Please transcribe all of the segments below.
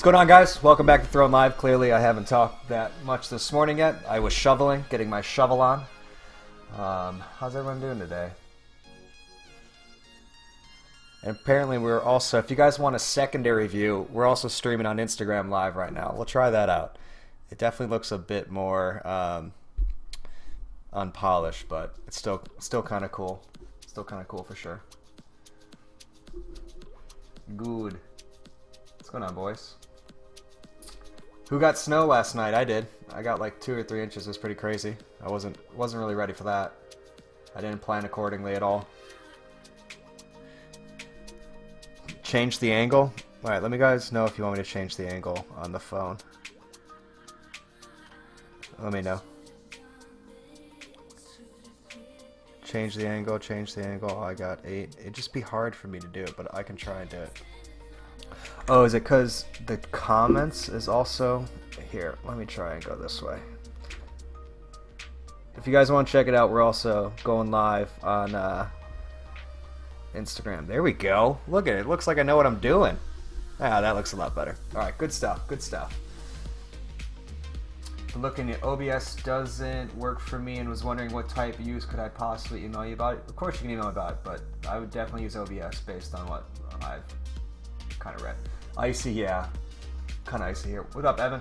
going on, guys? Welcome back to Throwing Live. Clearly I haven't talked that much this morning yet. I was shoveling, getting my shovel on. How's everyone doing today? And apparently we're also, if you guys want a secondary view, we're also streaming on Instagram Live right now. We'll try that out. It definitely looks a bit more unpolished, but it's still kind of cool. Still kind of cool for sure. Good. What's going on, boys? Who got snow last night? I did. I got like 2 or 3 inches. It was pretty crazy. I wasn't really ready for that. I didn't plan accordingly at all. Change the angle. All right, let me guys know if you want me to change the angle on the phone. Let me know. Change the angle, change the angle. Oh, I got 8. It'd just be hard for me to do it, but I can try and do it. Oh, is it because the comments is also... Here, let me try and go this way. If you guys want to check it out, we're also going live on Instagram. There we go. Look at it. It looks like I know what I'm doing. Ah, that looks a lot better. Alright, good stuff. Good stuff. Looking at OBS doesn't work for me and was wondering what type of use could I possibly email you about it. Of course you can email me about it, but I would definitely use OBS based on what I've kind of read. Icy, yeah. Kind of icy here. What up, Evan?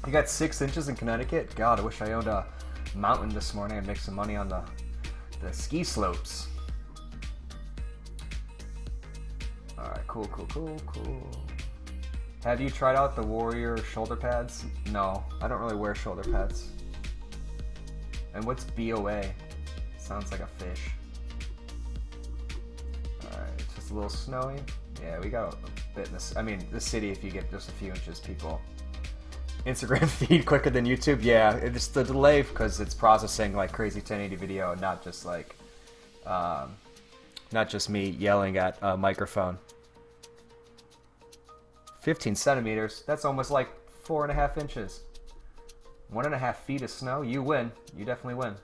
You got 6 inches in Connecticut? God, I wish I owned a mountain this morning and make some money on the ski slopes. Alright, cool. Have you tried out the Warrior shoulder pads? No, I don't really wear shoulder pads. And what's BOA? Sounds like a fish. Alright, it's just a little snowy. Yeah, we got a bit in this. I mean, the city, if you get just a few inches, people. Instagram feed quicker than YouTube? Yeah, it's the delay because it's processing like crazy 1080 video and not just like, not just me yelling at a microphone. 15 centimeters, that's almost like 4.5 inches. 1.5 feet of snow, you win. You definitely win.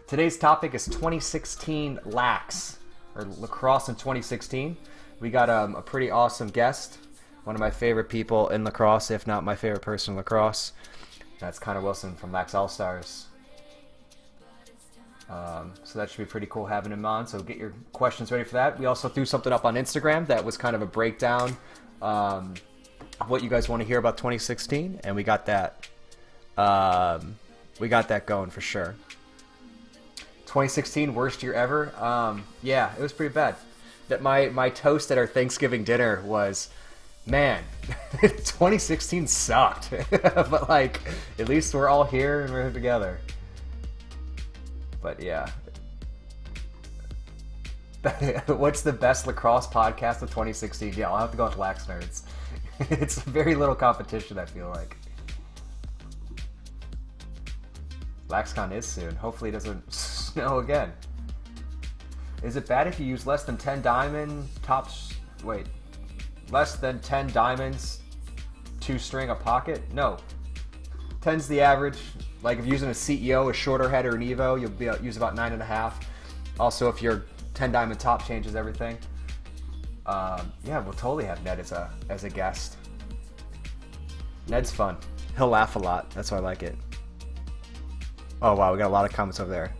Today's topic is 2016 Lax, or Lacrosse in 2016. We got a pretty awesome guest. One of my favorite people in lacrosse, if not my favorite person in lacrosse. That's Connor Wilson from Lax All-Stars. So that should be pretty cool having him on, so get your questions ready for that. We also threw something up on Instagram that was kind of a breakdown of what you guys want to hear about 2016, and we got that going for sure. 2016 worst year ever. Yeah, it was pretty bad. That my toast at our Thanksgiving dinner was, man, 2016 sucked. But like, at least we're all here and we're together. But yeah. What's the best lacrosse podcast of 2016? Yeah, I'll have to go with Lax Nerds. It's very little competition, I feel like. LaxCon is soon. Hopefully it doesn't snow again. Is it bad if you use less than 10 diamond tops? Wait. Less than 10 diamonds to string a pocket? No. 10's the average. Like if you're using a CEO, a shorter head, or an Evo, you'll use about 9.5. Also, if your 10 diamond top changes everything. Yeah, we'll totally have Ned as a guest. Ned's fun. He'll laugh a lot. That's why I like it. Oh wow, we got a lot of comments over there.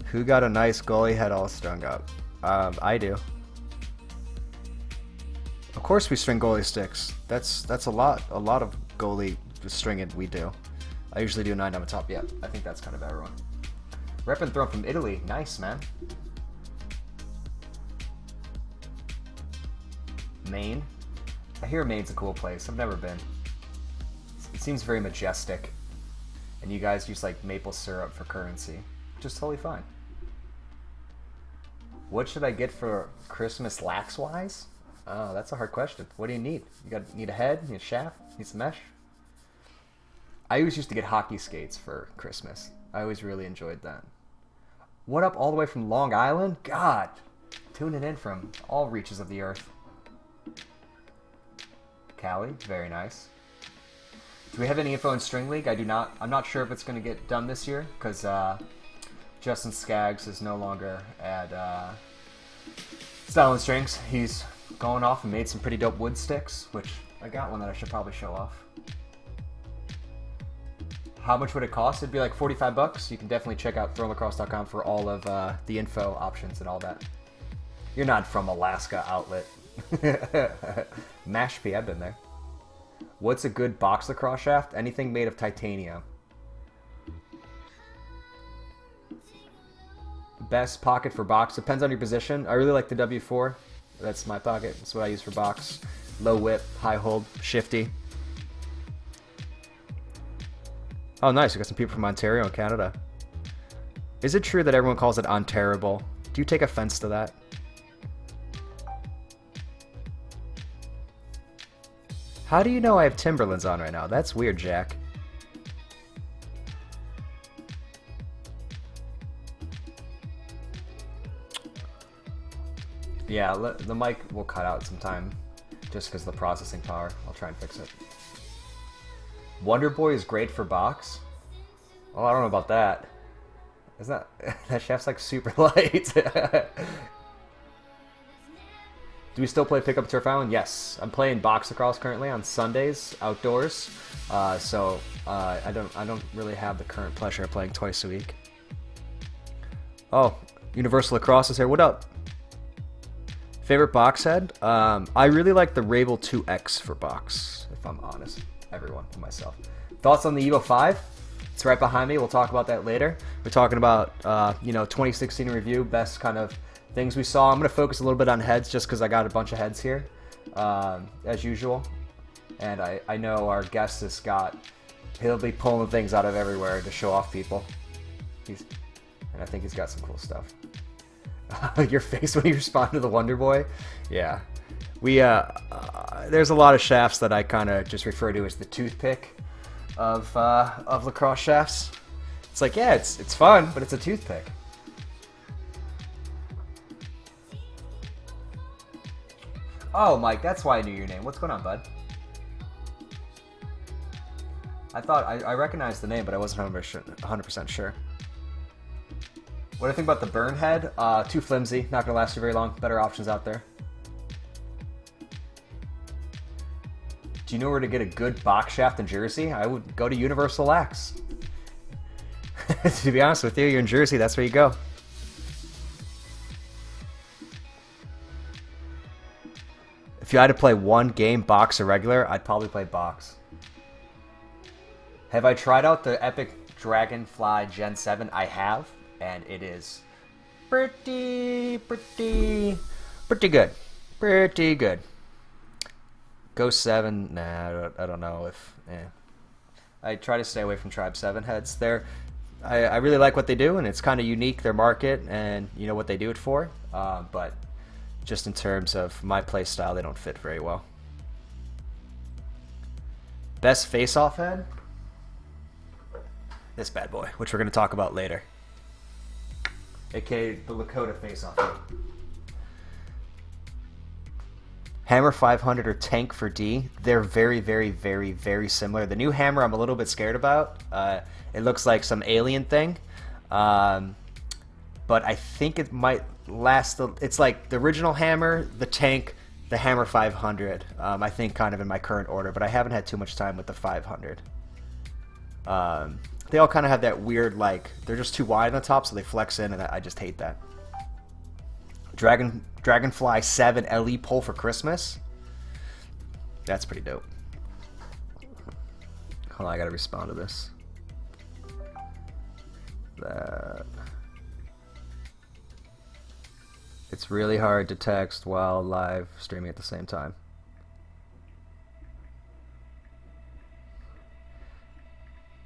Who got a nice goalie head all strung up? I do. Of course we string goalie sticks. That's a lot of goalie stringing we do. I usually do a 9 diamond top. Yeah, I think that's kind of everyone. Rep and throw from Italy. Nice, man. Maine? I hear Maine's a cool place. I've never been. It seems very majestic. And you guys use like maple syrup for currency, which is totally fine. What should I get for Christmas lax-wise? Oh, that's a hard question. What do you need? Need a head? Need a shaft? Need some mesh? I always used to get hockey skates for Christmas. I always really enjoyed that. What up all the way from Long Island? God! Tuning in from all reaches of the earth. Callie, very nice. Do we have any info in String League? I do not. I'm not sure if it's going to get done this year because Justin Skaggs is no longer at Style and Strings. He's gone off and made some pretty dope wood sticks, which I got one that I should probably show off. How much would it cost? It'd be like 45 bucks. You can definitely check out throwlacrosse.com for all of the info, options, and all that. You're not from Alaska outlet. Mashpee, I've been there. What's a good box lacrosse shaft? Anything made of titanium. Best pocket for box. Depends on your position. I really like the W4. That's my pocket. That's what I use for box. Low whip, high hold, shifty. Oh, nice. We got some people from Ontario and Canada. Is it true that everyone calls it Ontarable? Do you take offense to that? How do you know I have Timberlands on right now? That's weird, Jack. Yeah, the mic will cut out sometime just because of the processing power. I'll try and fix it. Wonder Boy is great for box. Well, I don't know about that. Isn't that shaft's like super light? Do we still play Pickup Turf Island? Yes, I'm playing box lacrosse currently on Sundays outdoors. So I don't really have the current pleasure of playing twice a week. Oh, Universal Lacrosse is here. What up? Favorite box head? I really like the Rabel 2X for box, if I'm honest. Everyone, and myself. Thoughts on the Evo 5? It's right behind me. We'll talk about that later. We're talking about 2016 review, best kind of things we saw. I'm going to focus a little bit on heads just because I got a bunch of heads here, as usual. And I know our guest he'll be pulling things out of everywhere to show off people. And I think he's got some cool stuff. Your face when you respond to the Wonder Boy? Yeah. There's a lot of shafts that I kind of just refer to as the toothpick of lacrosse shafts. It's like, yeah, it's fun, but it's a toothpick. Oh, Mike, that's why I knew your name. What's going on, bud? I thought I recognized the name, but I wasn't 100% sure. What do I think about the burn head? Too flimsy, not gonna last you very long. Better options out there. Do you know where to get a good box shaft in Jersey? I would go to Universal Lax. To be honest with you, you're in Jersey, that's where you go. If you had to play one game, box or regular, I'd probably play box. Have I tried out the Epic Dragonfly Gen 7? I have, and it is pretty good. Pretty good. Ghost 7, nah, I don't know if... I try to stay away from Tribe 7 heads. I really like what they do, and it's kind of unique, their market, and you know what they do it for. But just in terms of my play style, they don't fit very well. Best face-off head? This bad boy, which we're going to talk about later. AKA the Lakota face-off head. Hammer 500 or Tank for D, they're very, very, very, very similar. The new Hammer I'm a little bit scared about. It looks like some alien thing. But I think it might last... It's like the original Hammer, the Tank, the Hammer 500. I think kind of in my current order, but I haven't had too much time with the 500. They all kind of have that weird, like... They're just too wide on the top, so they flex in, and I just hate that. Dragonfly 7 LE pull for Christmas. That's pretty dope. Hold on, I gotta respond to this. That. It's really hard to text while live streaming at the same time.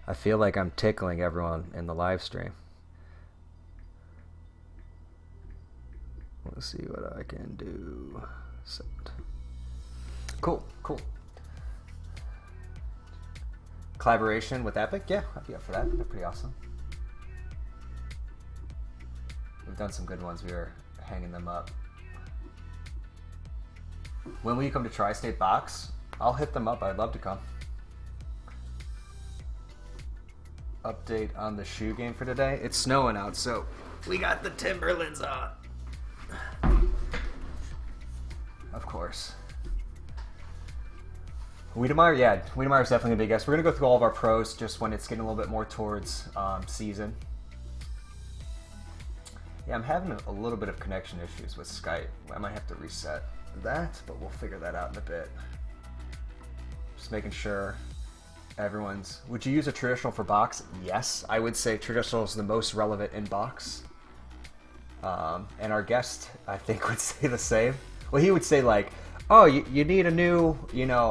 I feel like I'm tickling everyone in the live stream. Let's see what I can do. Set. Cool. Collaboration with Epic? Yeah, I'd be up for that. They're pretty awesome. We've done some good ones. We were hanging them up. When will you come to Tri-State Box? I'll hit them up. I'd love to come. Update on the shoe game for today. It's snowing out, so we got the Timberlands on. Of course. Wiedemeyer, yeah, Wiedemeyer's definitely a big guess. We're gonna go through all of our pros just when it's getting a little bit more towards season. Yeah, I'm having a little bit of connection issues with Skype. I might have to reset that, but we'll figure that out in a bit. Just making sure everyone's... Would you use a traditional for box? Yes, I would say traditional is the most relevant in box. And our guest, I think, would say the same. Well, he would say like, oh, you need a new,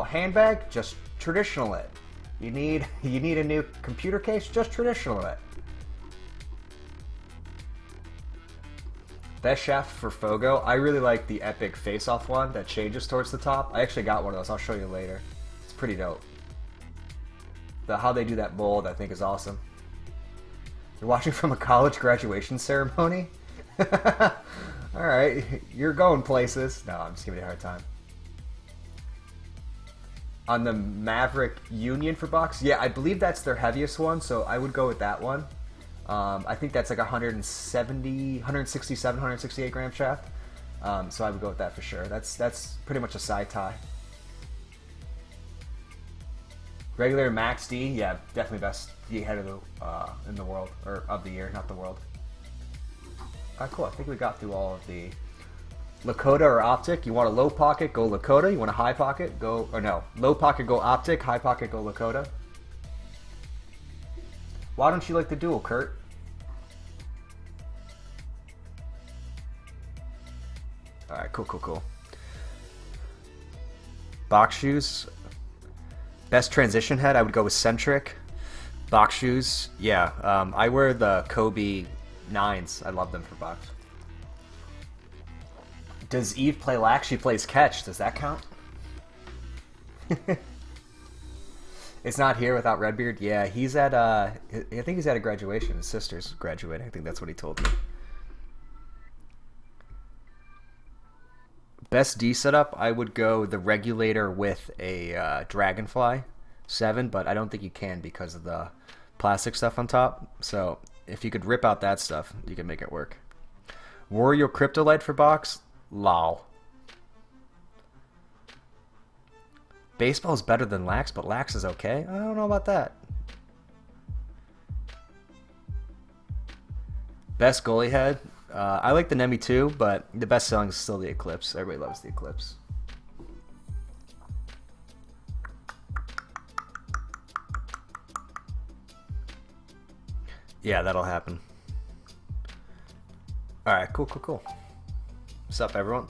handbag? Just traditional it. You need a new computer case? Just traditional it. Best shaft for Fogo. I really like the Epic face-off one that changes towards the top. I actually got one of those. I'll show you later. It's pretty dope. How they do that mold, I think, is awesome. You're watching from a college graduation ceremony? Alright, you're going places. No, I'm just giving you a hard time. On the Maverick Union for box, yeah, I believe that's their heaviest one, so I would go with that one. I think that's like 167, 168 gram shaft. So I would go with that for sure. That's pretty much a side tie. Regular Max D, yeah, definitely best D head of the in the world, or of the year, not the world. Cool. I think we got through all of the Lakota or Optic. You want a low pocket, go Lakota. You want a high pocket, go low pocket, go Optic. High pocket, go Lakota. Why don't you like the dual, Kurt? All right, cool. Box shoes. Best transition head, I would go with Centric. Box shoes, yeah. I wear the Kobe 9s. I love them for box. Does Eve play lax? She plays catch. Does that count? It's not here without Redbeard. Yeah, he's at I think he's at a graduation. His sister's graduating. I think that's what he told me. Best D setup, I would go the regulator with a Dragonfly 7, but I don't think you can because of the plastic stuff on top. So if you could rip out that stuff, you can make it work. Wario Cryptolite for box, lol. Baseball is better than lax, but lax is okay. I don't know about that. Best goalie head. I like the Nemi too, but the best selling is still the Eclipse. Everybody loves the Eclipse. Yeah, that'll happen. Alright, cool. What's up, everyone?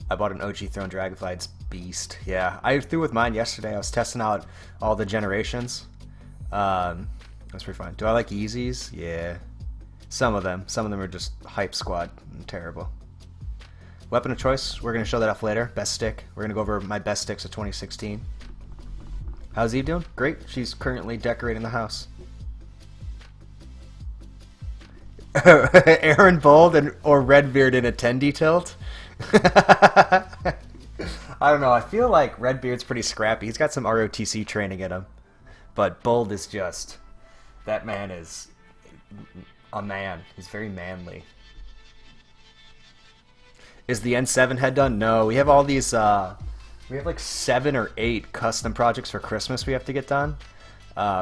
I bought an OG Throne Dragonfly. It's beast. Yeah, I threw with mine yesterday. I was testing out all the generations. That's pretty fun. Do I like Yeezys? Yeah. Some of them are just hype squad and terrible. Weapon of choice, we're going to show that off later. Best stick. We're going to go over my best sticks of 2016. How's Eve doing? Great. She's currently decorating the house. Aaron Bold or Redbeard in a Tendy tilt? I don't know. I feel like Redbeard's pretty scrappy. He's got some ROTC training in him. But Bold is just... That man is a man. He's very manly. Is the N7 head done? No. We have all these... we have like 7 or 8 custom projects for Christmas we have to get done.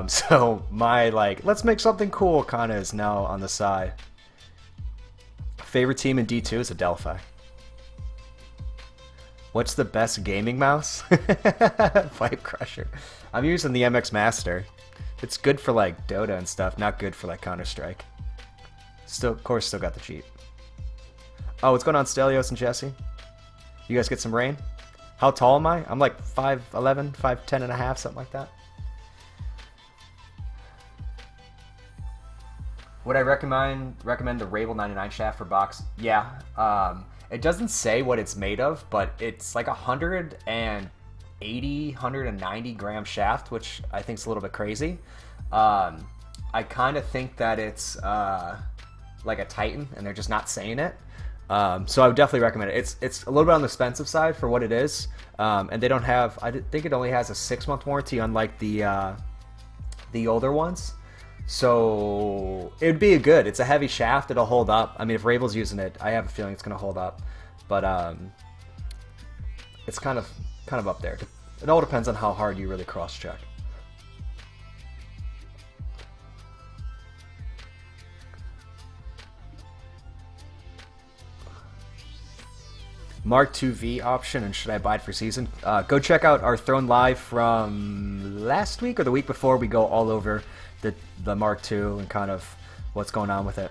So my, let's make something cool kind of is now on the side. Favorite team in D2 is Adelphi. What's the best gaming mouse? Pipe Crusher. I'm using the MX Master. It's good for Dota and stuff, not good for Counter-Strike. Still, of course, still got the cheat. Oh, what's going on, Stelios and Jesse? You guys get some rain? How tall am I? I'm like 5'11", 5'10 and a half, something like that. Would I recommend the Rabel 99 shaft for box? Yeah. It doesn't say what it's made of, but it's like 180, 190 gram shaft, which I think is a little bit crazy. I kind of think that it's like a Titan, and they're just not saying it. So I would definitely recommend it. It's a little bit on the expensive side for what it is, and they don't have. I think it only has a 6-month warranty, unlike the older ones. So it'd be it's a heavy shaft. It'll hold up. I mean, if Rabel's using it, I have a feeling it's going to hold up. But it's kind of up there. It all depends on how hard you really cross-check. Mark II-V option, and should I buy it for season? Go check out our Thrown Live from last week or the week before. We go all over the Mark II and kind of what's going on with it.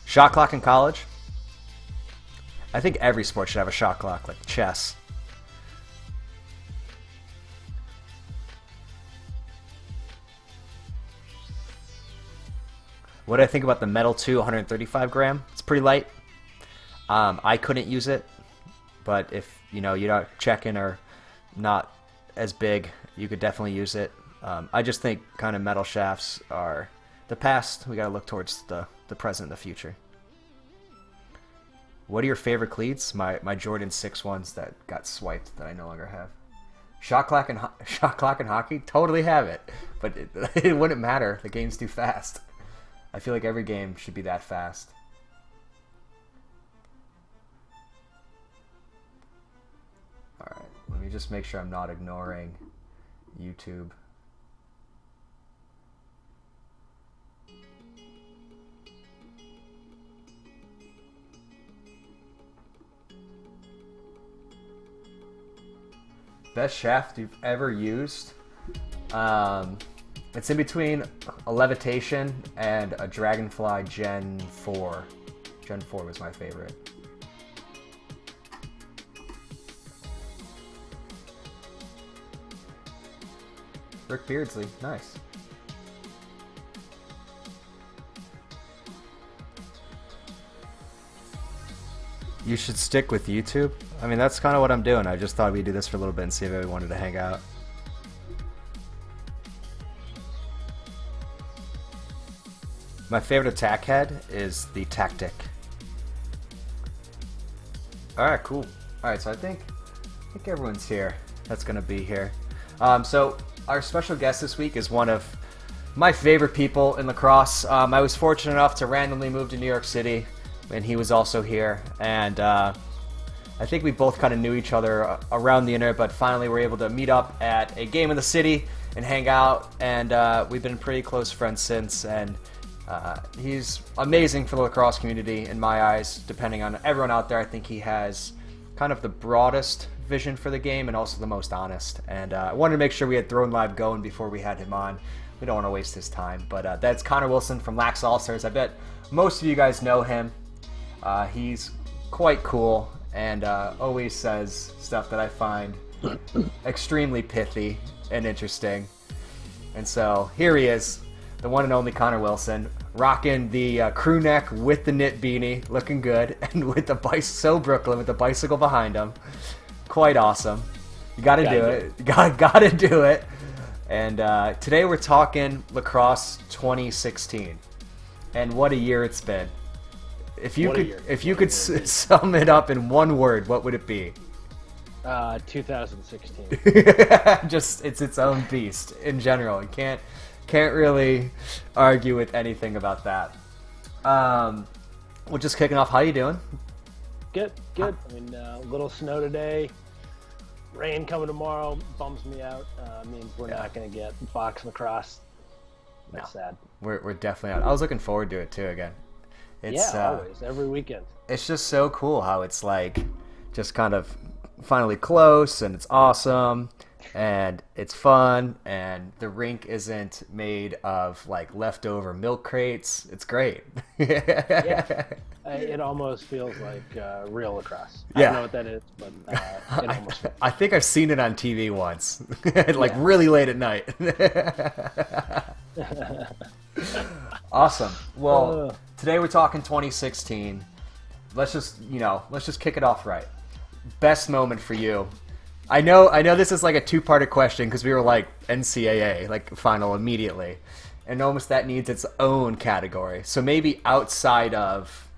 Shot clock in college? I think every sport should have a shot clock, like chess. What do I think about the Metal 2 135 gram? It's pretty light. I couldn't use it, but if you're not checking or not as big, you could definitely use it. I just think kind of metal shafts are the past. We got to look towards the present and the future. What are your favorite cleats? My Jordan 6 ones that got swiped that I no longer have. Shot clock and hockey? Totally have it, but it wouldn't matter. The game's too fast. I feel like every game should be that fast. Alright, let me just make sure I'm not ignoring YouTube. Best shaft you've ever used? It's in between a Levitation and a Dragonfly Gen 4. Gen 4 was my favorite. Rick Beardsley, nice. You should stick with YouTube. I mean, that's kind of what I'm doing. I just thought we'd do this for a little bit and see if everyone wanted to hang out. My favorite attack head is the Tactic. Alright, cool. Alright, so I think everyone's here that's going to be here. So our special guest this week is one of my favorite people in lacrosse. I was fortunate enough to randomly move to New York City, and he was also here. And I think we both kind of knew each other around the internet, but finally were able to meet up at a game in the city and hang out. And we've been pretty close friends since. And he's amazing for the lacrosse community in my eyes. Depending on everyone out there, I think he has kind of the broadest vision for the game and also the most honest. And I wanted to make sure we had Thrown Live going before we had him on. We don't want to waste his time. But that's Connor Wilson from Lax All-Stars. I bet most of you guys know him. He's quite cool and always says stuff that I find extremely pithy and interesting. And so here he is, the one and only Connor Wilson, rocking the crew neck with the knit beanie, looking good, and with the so Brooklyn with the bicycle behind him. Quite awesome. You gotta do it. You gotta do it. And today we're talking Lacrosse 2016, and what a year it's been. If you could sum it up in one word, what would it be? 2016. Just it's its own beast in general. You can't really argue with anything about that. We're just kicking off. How you doing? Good. I mean, a little snow today. Rain coming tomorrow bums me out. Means we're not going to get box lacrosse. That's sad. We're definitely out. I was looking forward to it too again. It's, always, every weekend. It's just so cool how it's like just kind of finally close, and it's awesome, and it's fun, and the rink isn't made of like leftover milk crates. It's great. Yeah. It almost feels like real lacrosse. Yeah. I don't know what that is, but it almost feels. I think I've seen it on TV once, like really late at night. Awesome. Well, today we're talking 2016. Let's just kick it off right. Best moment for you. I know this is like a two-parted question because we were like NCAA, like final immediately. And almost that needs its own category. So maybe outside of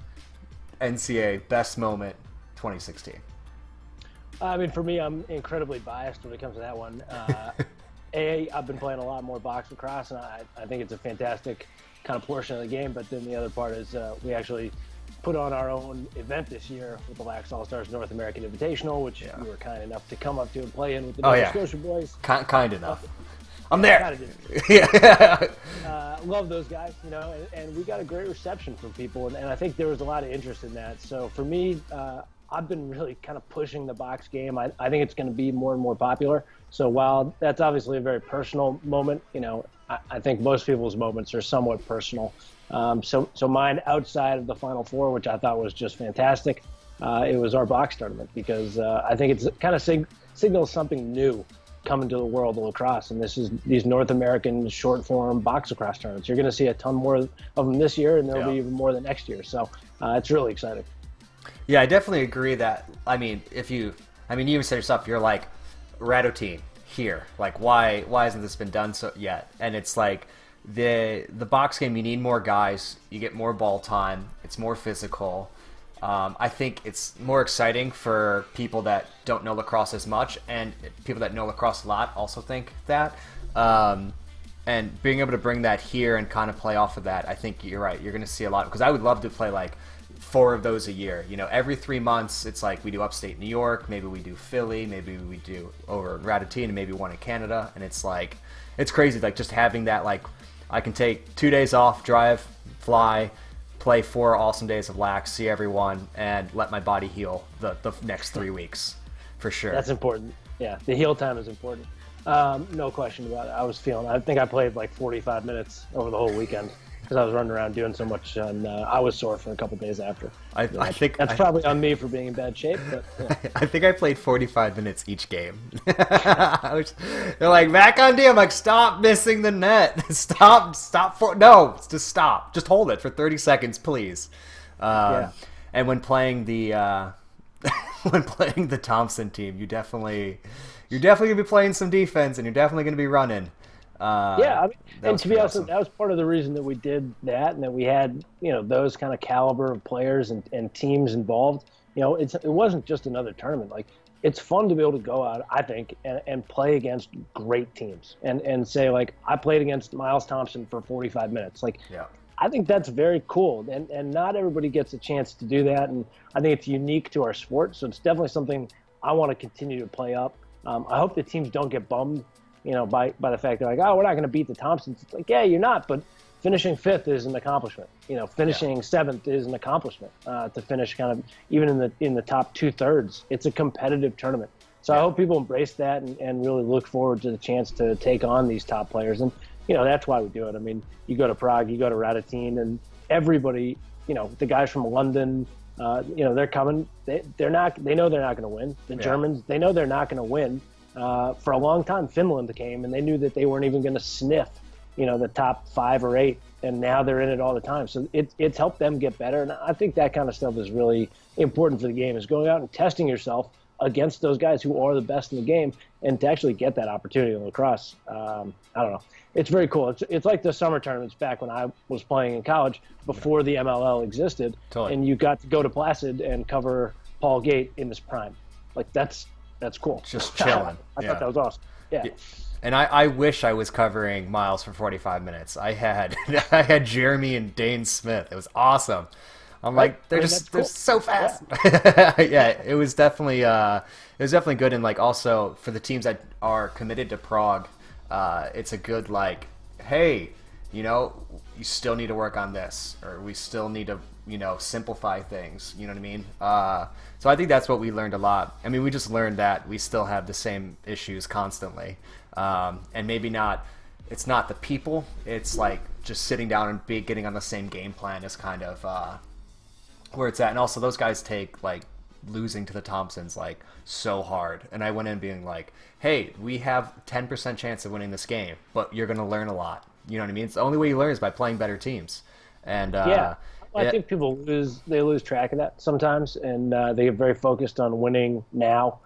NCAA, best moment 2016. I mean, for me, I'm incredibly biased when it comes to that one. I've been playing a lot more box lacrosse, and I think it's a fantastic kind of portion of the game. But then the other part is we actually put on our own event this year with the Lax All-Stars North American Invitational, which you were kind enough to come up to and play in with the Nova Scotia boys. Kind enough. I'm there. Kind of did. Love those guys, and we got a great reception from people, and I think there was a lot of interest in that. So for me, I've been really kind of pushing the box game. I think it's going to be more and more popular. So while that's obviously a very personal moment, I think most people's moments are somewhat personal. So mine, outside of the Final Four, which I thought was just fantastic, it was our box tournament, because I think it's kind of signals something new coming to the world of lacrosse, and this is these North American short form box lacrosse tournaments. You're going to see a ton more of them this year, and there'll be even more the next year. So it's really exciting. Yeah, I definitely agree that. I mean, you even said yourself, you're like, Radotin here. Like, why hasn't this been done so yet? And it's like the box game. You need more guys. You get more ball time. It's more physical. I think it's more exciting for people that don't know lacrosse as much, and people that know lacrosse a lot also think that. And being able to bring that here and kind of play off of that, I think you're right. You're going to see a lot, because I would love to play like 4 of those a year. Every 3 months, it's like we do upstate New York, maybe we do Philly, maybe we do over in Radotin, and maybe one in Canada. And it's like, it's crazy, like just having that, like I can take 2 days off, drive, fly, play 4 awesome days of lax, see everyone, and let my body heal the next 3 weeks, for sure. That's important. Yeah, the heal time is important. No question about it. I think I played like 45 minutes over the whole weekend, because I was running around doing so much, and I was sore for a couple days after. I think that's probably on me for being in bad shape. But yeah. I think I played 45 minutes each game. They're like, back on D. I'm like, stop missing the net. Stop. No, just stop. Just hold it for 30 seconds, please. And when playing the Thompson team, you're definitely gonna be playing some defense, and you're definitely gonna be running. And to be honest, that was part of the reason that we did that, and that we had those kind of caliber of players and teams involved. It wasn't just another tournament. Like, it's fun to be able to go out, I think, and play against great teams, and say, like, I played against Miles Thompson for 45 minutes. Like, I think that's very cool, and not everybody gets a chance to do that, and I think it's unique to our sport. So it's definitely something I want to continue to play up. I hope the teams don't get bummed, by the fact they're like, oh, we're not going to beat the Thompsons. It's like, yeah, you're not, but finishing 5th is an accomplishment. Finishing 7th is an accomplishment. To finish kind of even in the top 2/3, it's a competitive tournament. So I hope people embrace that and really look forward to the chance to take on these top players. And that's why we do it. I mean, you go to Prague, you go to Radotin, and everybody, the guys from London, they're coming. They know they're not going to win. The Germans, they know they're not going to win. For a long time, Finland came, and they knew that they weren't even going to sniff, the top 5 or 8, and now they're in it all the time. So it's helped them get better, and I think that kind of stuff is really important for the game, is going out and testing yourself against those guys who are the best in the game, and to actually get that opportunity in lacrosse. I don't know. It's very cool. It's like the summer tournaments back when I was playing in college, before the MLL existed, and you got to go to Placid and cover Paul Gate in his prime. Like, that's cool. Just chilling. I thought that was awesome. Yeah. And I wish I was covering Miles for 45 minutes. I had Jeremy and Dane Smith. It was awesome. I'm like, they're so fast. Yeah, it was definitely good. And like, also for the teams that are committed to Prague, it's a good, like, hey, you still need to work on this, or we still need to simplify things. You know what I mean? So I think that's what we learned a lot. I mean, we just learned that we still have the same issues constantly, and maybe not. It's not the people. It's like just sitting down and getting on the same game plan is kind of where it's at. And also, those guys take like losing to the Thompsons like so hard. And I went in being like, hey, we have 10% chance of winning this game, but you're going to learn a lot. You know what I mean? It's the only way you learn is by playing better teams. And I think people lose track of that sometimes, and they get very focused on winning now,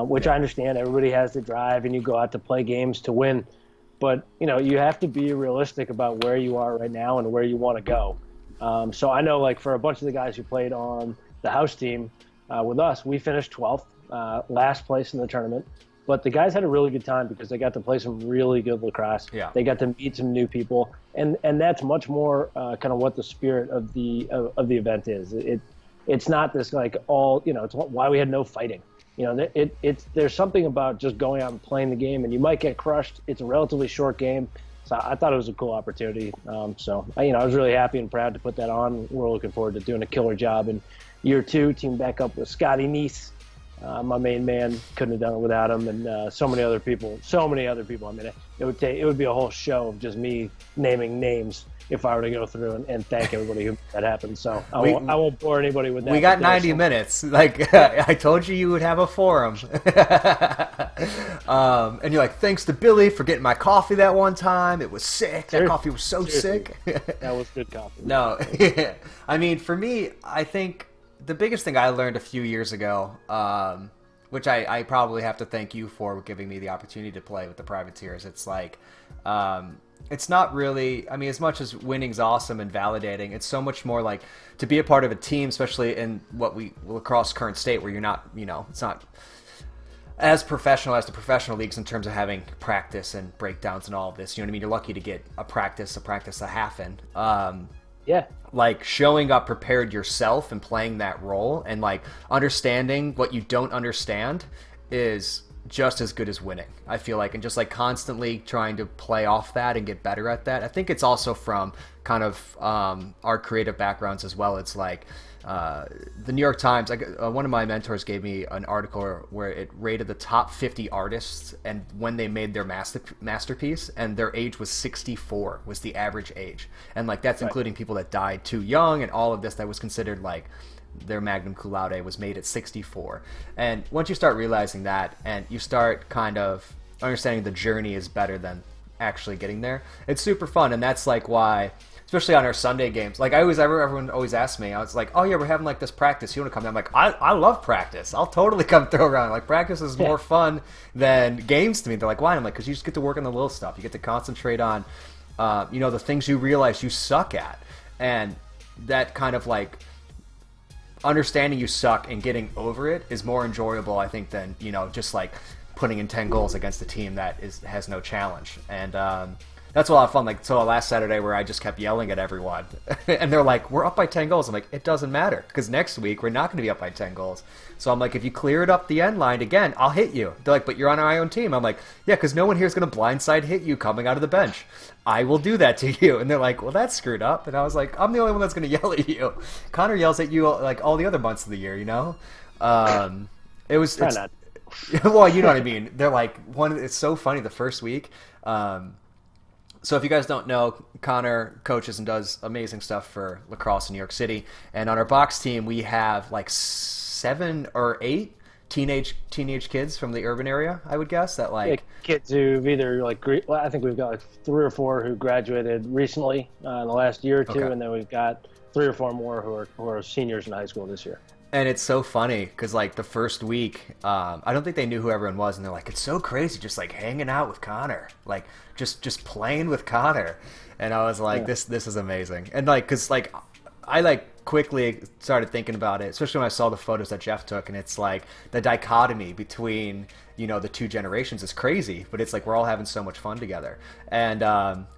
which I understand. Everybody has the drive, and you go out to play games to win. But, you have to be realistic about where you are right now and where you want to go. So I know, like, for a bunch of the guys who played on the house team with us, we finished 12th, last place in the tournament. But the guys had a really good time because they got to play some really good lacrosse. Yeah. They got to meet some new people, and that's much more kind of what the spirit of the event is. It's not this like all, it's why we had no fighting. There's something about just going out and playing the game, and you might get crushed. It's a relatively short game. So I thought it was a cool opportunity. I was really happy and proud to put that on. We're looking forward to doing a killer job in year 2. Team back up with Scotty Neese, my main man. Couldn't have done it without him, and so many other people. I mean, it would be a whole show of just me naming names if I were to go through and thank everybody who that happened. So I won't bore anybody with that. We got 90 minutes. Like I told you would have a forum. And you're like, thanks to Billy for getting my coffee that one time. It was sick. That coffee was so sick. That was good coffee. No, I mean, for me, I think the biggest thing I learned a few years ago, which I probably have to thank you for giving me the opportunity to play with the Privateers. It's like, it's not really, I mean, as much as winning's awesome and validating, it's so much more like to be a part of a team, especially in lacrosse current state where you're not, it's not as professional as the professional leagues in terms of having practice and breakdowns and all of this. You know what I mean? You're lucky to get a practice a half in. Yeah. Like showing up prepared yourself and playing that role and like understanding what you don't understand is just as good as winning, I feel like, and just like constantly trying to play off that and get better at that. I think it's also from kind of our creative backgrounds as well. It's like the New York Times, one of my mentors gave me an article where it rated the top 50 artists and when they made their masterpiece, and their age was 64 was the average age, and like that's right. Including people that died too young and all of this that was considered like their magnum cum laude was made at 64. And once you start realizing that and you start kind of understanding the journey is better than actually getting there, it's super fun. And that's like why, especially on our Sunday games, like everyone always asks me, I was like, oh yeah, we're having like this practice, you want to come? I'm like, I love practice, I'll totally come throw around. Like practice is more fun than games to me. They're like, why? I'm like, because you just get to work on the little stuff, you get to concentrate on the things you realize you suck at, and that kind of like understanding you suck and getting over it is more enjoyable, I think, than just like putting in 10 goals against a team that has no challenge. And that's a lot of fun. Like, so last Saturday where I just kept yelling at everyone and they're like, we're up by 10 goals. I'm like, it doesn't matter because next week we're not going to be up by 10 goals. So I'm like, if you clear it up the end line again, I'll hit you. They're like, but you're on our own team. I'm like, yeah, because no one here is going to blindside hit you coming out of the bench. I will do that to you. And they're like, well, that's screwed up. And I was like, I'm the only one that's going to yell at you. Connor yells at you like all the other months of the year, It's well, you know what I mean. They're like it's so funny the first week. So if you guys don't know, Connor coaches and does amazing stuff for Lacrosse in New York City. And on our box team, we have like 7 or 8 teenage kids from the urban area, I would guess, that like kids who've either like, well, I think we've got like 3 or 4 who graduated recently in the last year or two, and then we've got 3 or 4 more who are seniors in high school this year. And it's so funny because like the first week, I don't think they knew who everyone was, and they're like, it's so crazy just like hanging out with Connor, like just playing with Connor. And I was like, this is amazing. And like, cause like I like quickly started thinking about it, especially when I saw the photos that Jeff took, and it's like the dichotomy between the 2 generations is crazy, but it's like we're all having so much fun together. And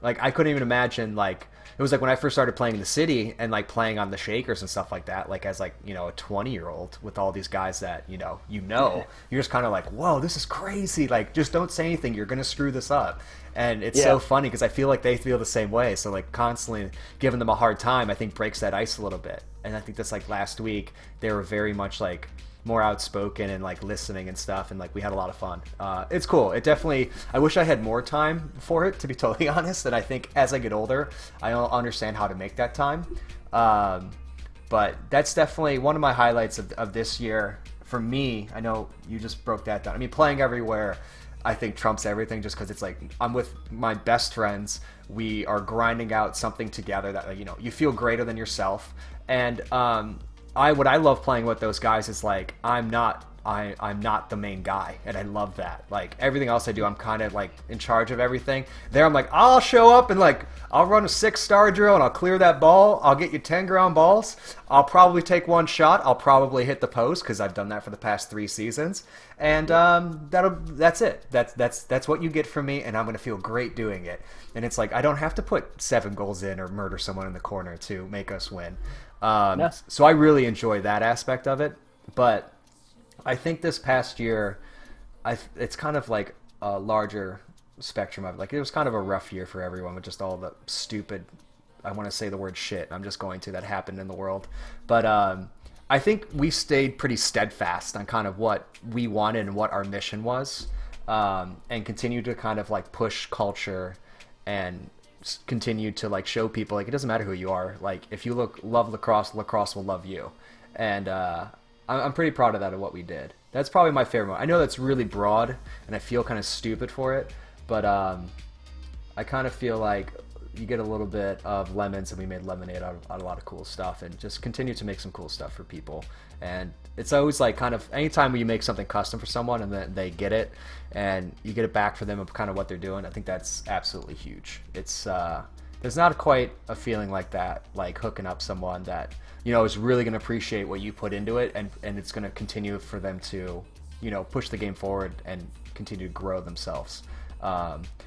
like I couldn't even imagine, like it was like when I first started playing in the city and like playing on the Shakers and stuff like that, like as like a 20-year-old with all these guys that you're just kind of like, whoa, this is crazy, like just don't say anything, you're gonna screw this up. And it's so funny because I feel like they feel the same way, so like constantly giving them a hard time I think breaks that ice a little bit. And I think that's like last week they were very much like more outspoken and like listening and stuff, and like we had a lot of fun. It's cool. It definitely, I wish I had more time for it, to be totally honest, and I think as I get older I'll understand how to make that time. But that's definitely one of my highlights of this year for me. I know you just broke that down. I mean, playing everywhere I think trumps everything, just because it's like I'm with my best friends, we are grinding out something together that you feel greater than yourself. And what I love playing with those guys is like I'm not I'm not the main guy, and I love that. Like everything else I do, I'm kind of like in charge of everything. There, I'm like, I'll show up and like I'll run a 6-star drill and I'll clear that ball. I'll get you 10 ground balls. I'll probably take one shot. I'll probably hit the post because I've done that for the past 3 seasons. And that's it. That's what you get from me, and I'm gonna feel great doing it. And it's like I don't have to put 7 goals in or murder someone in the corner to make us win. So I really enjoy that aspect of it. But I think this past year, it's kind of like a larger spectrum of like it was kind of a rough year for everyone with just all the stupid, I want to say the word shit, I'm just going to, that happened in the world. But I think we stayed pretty steadfast on kind of what we wanted and what our mission was, and continued to kind of like push culture and continue to like show people like it doesn't matter who you are. Like if you love lacrosse, lacrosse will love you. And I'm pretty proud of that, of what we did. That's probably my favorite one. I know that's really broad, and I feel kind of stupid for it, but I kind of feel like you get a little bit of lemons, and we made lemonade out of a lot of cool stuff, and just continue to make some cool stuff for people. And it's always like kind of anytime you make something custom for someone and then they get it, and you get it back for them of kind of what they're doing, I think that's absolutely huge. It's there's not quite a feeling like that, like hooking up someone that is really going to appreciate what you put into it, and it's going to continue for them to push the game forward and continue to grow themselves,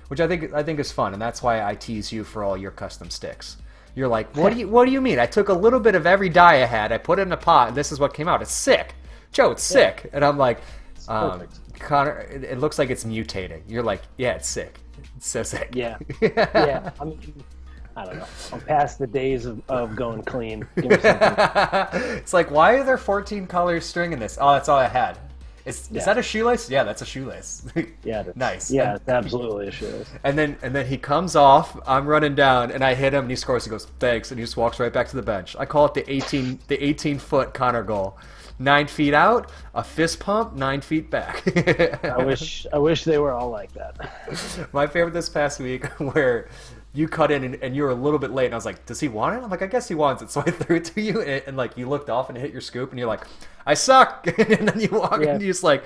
which I think is fun. And that's why I tease you for all your custom sticks. You're like, what do you mean? I took a little bit of every die I had, I put it in a pot, and this is what came out. It's sick, Joe. It's sick. And I'm like, Connor, it looks like it's mutating. You're like, yeah, it's sick. It's so sick. Yeah. Yeah. I don't know. I'm past the days of going clean. Give me something. It's like, why are there 14 colors string in this? Oh, that's all I had. Is that a shoelace? Yeah, that's a shoelace. Yeah. Nice. Yeah, it's absolutely a shoelace. And then he comes off. I'm running down, and I hit him, and he scores. He goes, thanks, and he just walks right back to the bench. I call it the 18-foot Connor goal. 9 feet out, a fist pump, 9 feet back. I wish they were all like that. My favorite this past week, where you cut in and you were a little bit late, and I was like, does he want it? I'm like, I guess he wants it. So I threw it to you, and like you looked off and hit your scoop, and you're like, I suck. And then you walk and you just like,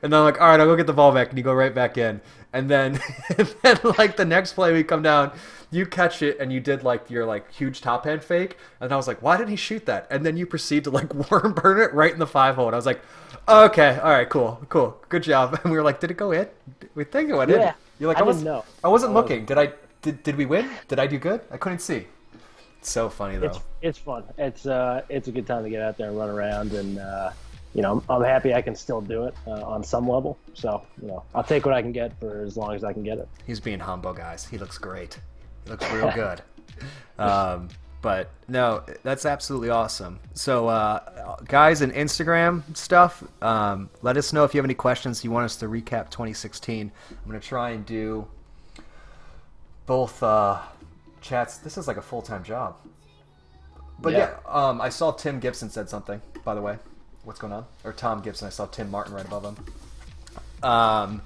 and I'm like, all right, I'll go get the ball back, and you go right back in. And then like the next play we come down, you catch it and you did like your like huge top hand fake, and I was like, why didn't he shoot that? And then you proceed to like worm burn it right in the 5-hole, and I was like, okay, all right, cool, good job. And we were like, did it go in? We think it went in. You're like, I didn't know. I wasn't looking. Did we win? Did I do good? I couldn't see. It's so funny though. It's fun. It's a good time to get out there and run around, and I'm happy I can still do it on some level. So I'll take what I can get for as long as I can get it. He's being humble, guys. He looks great. He looks real good. But no, that's absolutely awesome. So guys, in Instagram stuff, let us know if you have any questions you want us to recap 2016. I'm going to try and do both chats. This is like a full-time job. But yeah, I saw Tim Gibson said something, by the way. What's going on? Or Tom Gibson. I saw Tim Martin right above him.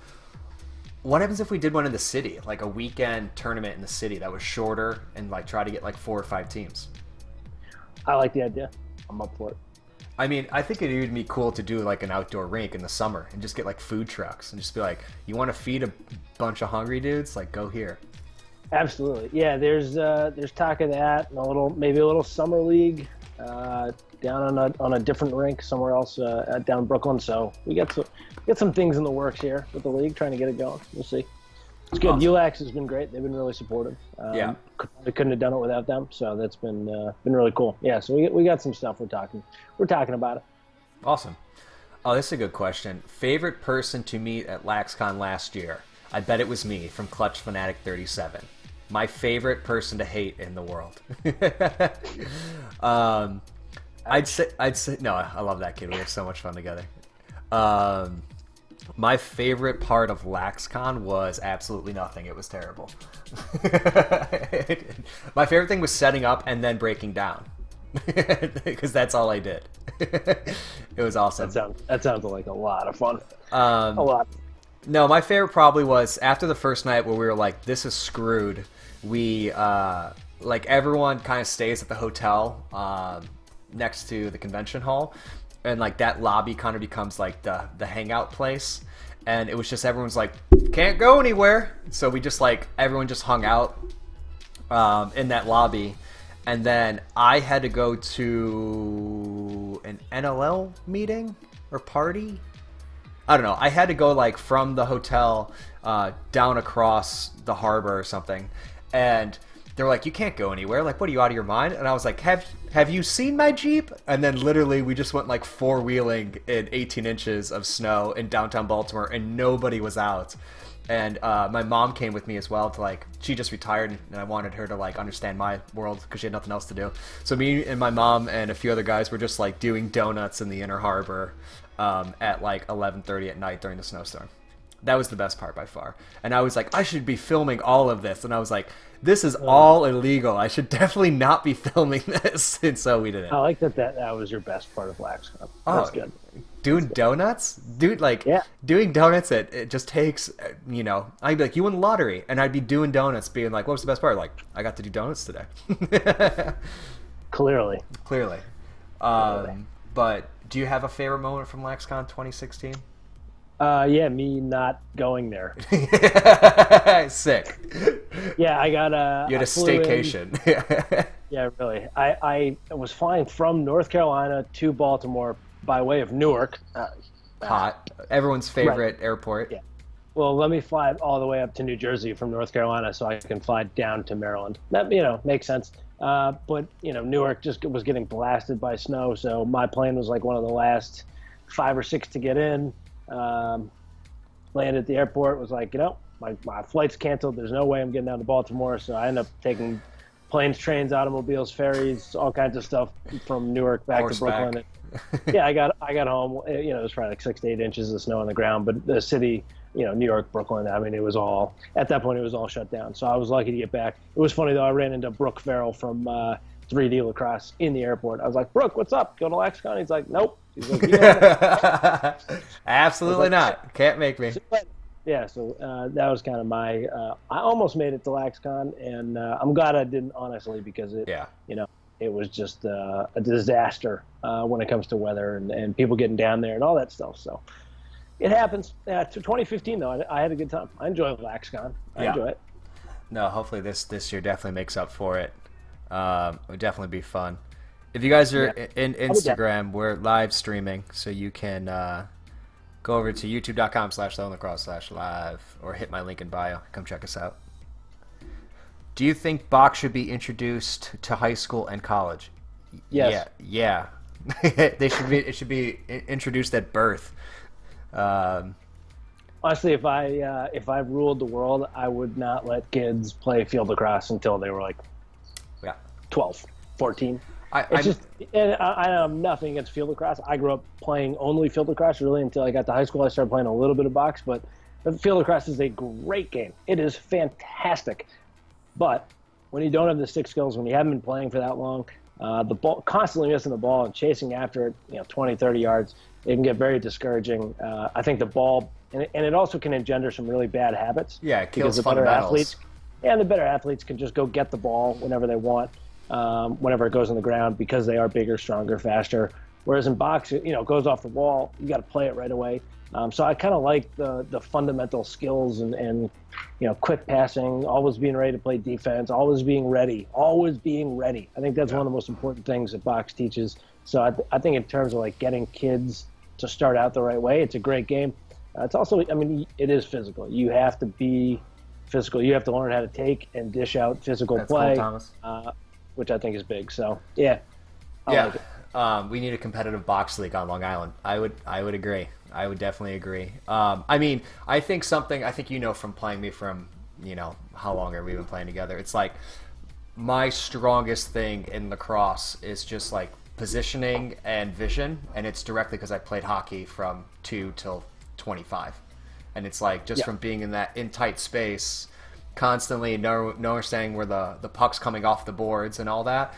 What happens if we did one in the city, like a weekend tournament in the city that was shorter, and like try to get like 4 or 5 teams? I like the idea. I'm up for it. I mean, I think it would be cool to do like an outdoor rink in the summer and just get like food trucks and just be like, you want to feed a bunch of hungry dudes? Like, go here. Absolutely. Yeah, there's talk of that, and maybe a little summer league down on a different rink somewhere else down in Brooklyn. So we got some things in the works here with the league, trying to get it going. We'll see. It's good. Awesome. ULAX has been great. They've been really supportive. We couldn't have done it without them. So that's been really cool. Yeah. So we got some stuff we're talking about it. Awesome. Oh, this is a good question. Favorite person to meet at LaxCon last year? I bet it was me, from Clutch Fanatic 37. My favorite person to hate in the world. I'd say no. I love that kid. We have so much fun together. My favorite part of LaxCon was absolutely nothing. It was terrible. My favorite thing was setting up and then breaking down, because that's all I did. It was awesome. That sounds like a lot of fun. A lot. No, my favorite probably was after the first night where we were like, this is screwed. We, like, everyone kind of stays at the hotel next to the convention hall. and like that lobby kind of becomes like the hangout place, and it was just everyone's like can't go anywhere, so we just like everyone just hung out in that lobby. And then I had to go to an NLL meeting or party. I don't know. I had to go like from the hotel down across the harbor or something. And they were like, you can't go anywhere. Like, what, are you out of your mind? And I was like, have you seen my Jeep? And then literally we just went like four-wheeling in 18 inches of snow in downtown Baltimore, and nobody was out. And my mom came with me as well to like, she just retired, and I wanted her to like understand my world because she had nothing else to do. So me and my mom and a few other guys were just like doing donuts in the inner harbor at like 11:30 at night during the snowstorm. That was the best part by far. And I was like, I should be filming all of this. And I was like, this is all illegal. I should definitely not be filming this. And so we didn't. I like that was your best part of LaxCon. That's good. Doing donuts? Dude, like, doing donuts, it just takes, you know, I'd be like, you won the lottery. And I'd be doing donuts, being like, what was the best part? Like, I got to do donuts today. Clearly. But do you have a favorite moment from LaxCon 2016? Yeah, me not going there. Sick. Yeah, I got a... You had a staycation. Yeah, really. I was flying from North Carolina to Baltimore by way of Newark. Hot. Everyone's favorite airport. Yeah. Well, let me fly all the way up to New Jersey from North Carolina so I can fly down to Maryland. That, you know, makes sense. But, you know, Newark just was getting blasted by snow, so my plane was like one of the last 5 or 6 to get in. Landed at the airport, was like, you know, my flight's canceled. There's no way I'm getting down to Baltimore, so I ended up taking planes, trains, automobiles, ferries, all kinds of stuff from Newark back to Brooklyn. Yeah, I got home. You know, it was probably like 6 to 8 inches of snow on the ground, but the city, you know, New York, Brooklyn, I mean, it was all, at that point, it was all shut down. So I was lucky to get back. It was funny, though. I ran into Brooke Farrell from 3D Lacrosse in the airport. I was like, Brooke, what's up? Go to LaxCon? He's like, nope. He's like, you know, absolutely not. Can't make me. Yeah, so that was kind of my. I almost made it to LaxCon, and I'm glad I didn't, honestly, because it, you know, it was just a disaster when it comes to weather and people getting down there and all that stuff. So it happens. To 2015, though, I had a good time. I enjoy LaxCon. I enjoy it. No, hopefully this year definitely makes up for it. It would definitely be fun. If you guys are in Instagram, we're live streaming, so you can go over to youtube.com/lacrosse/live or hit my link in bio. Come check us out. Do you think box should be introduced to high school and college? Yes. Yeah. It should be introduced at birth. Honestly, if I ruled the world, I would not let kids play field lacrosse until they were like 12, 14. I have nothing against field lacrosse. I grew up playing only field lacrosse really until I got to high school. I started playing a little bit of box, but field lacrosse is a great game. It is fantastic. But when you don't have the stick skills, when you haven't been playing for that long, the ball, constantly missing the ball and chasing after it, 20, 30 yards, it can get very discouraging. I think the ball, and it also can engender some really bad habits. Yeah, it kills the better athletes. And the better athletes can just go get the ball whenever they want. Whenever it goes on the ground, because they are bigger, stronger, faster. Whereas in box, it goes off the wall. You got to play it right away. So I kind of like the fundamental skills and quick passing, always being ready to play defense, always being ready. I think that's one of the most important things that box teaches. So I think in terms of like getting kids to start out the right way, it's a great game. It's also, it is physical. You have to be physical. You have to learn how to take and dish out physical play. Cool, Thomas. Which I think is big. So I like it. We need a competitive box league on Long Island. I would agree. I would definitely agree. I think from playing me from how long have we been playing together? It's like my strongest thing in lacrosse is just like positioning and vision, and it's directly because I played hockey from 2 till 25, and it's like just from being in tight space. Constantly no understanding where the puck's coming off the boards and all that.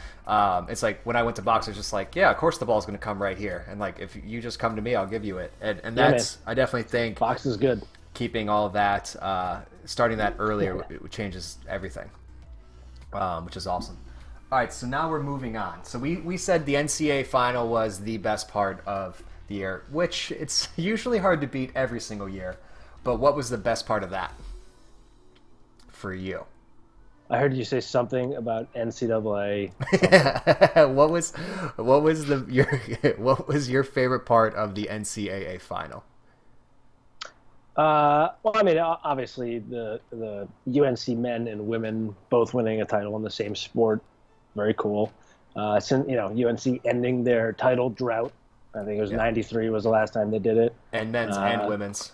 It's like when I went to box, it's just like, yeah, of course the ball's going to come right here. And like, if you just come to me, I'll give you it. And that's, I definitely think box is good. Keeping all of that, starting that earlier, it changes everything, which is awesome. All right, so now we're moving on. So we said the NCAA final was the best part of the year, which it's usually hard to beat every single year. But what was the best part of that for you? I heard you say something about NCAA. What was your favorite part of the NCAA final? Well, I mean, obviously the UNC men and women both winning a title in the same sport, very cool. Since UNC ending their title drought, I think it was '93 was the last time they did it, And men's and women's.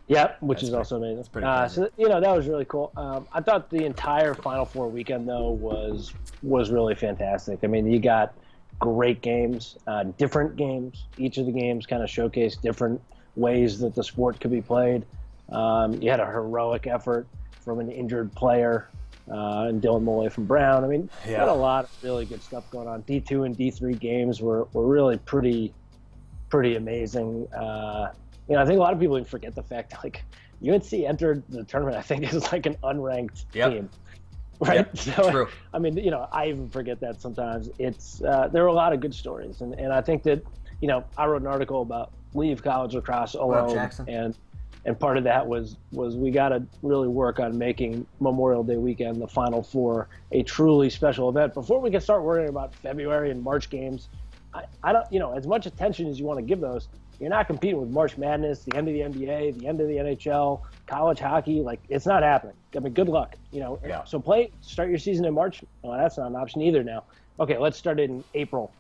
Yeah, which is also amazing. That's pretty crazy. So that was really cool. I thought the entire Final Four weekend though was really fantastic. I mean, you got great games, different games. Each of the games kind of showcased different ways that the sport could be played. You had a heroic effort from an injured player, and Dylan Molloy from Brown. I mean, you had a lot of really good stuff going on. D2 and D3 games were really pretty amazing. I think a lot of people even forget the fact that, like, UNC entered the tournament, I think, as like an unranked team. Right. Yep. So, True. I mean, I even forget that sometimes. It's there are a lot of good stories, and I think that I wrote an article about leave college lacrosse alone, and part of that was we got to really work on making Memorial Day weekend, the Final Four, a truly special event before we can start worrying about February and March games. I don't, as much attention as you want to give those, you're not competing with March Madness, the end of the NBA, the end of the NHL, college hockey. Like, it's not happening. I mean, good luck. So start your season in March. Well, that's not an option either now. Okay, let's start it in April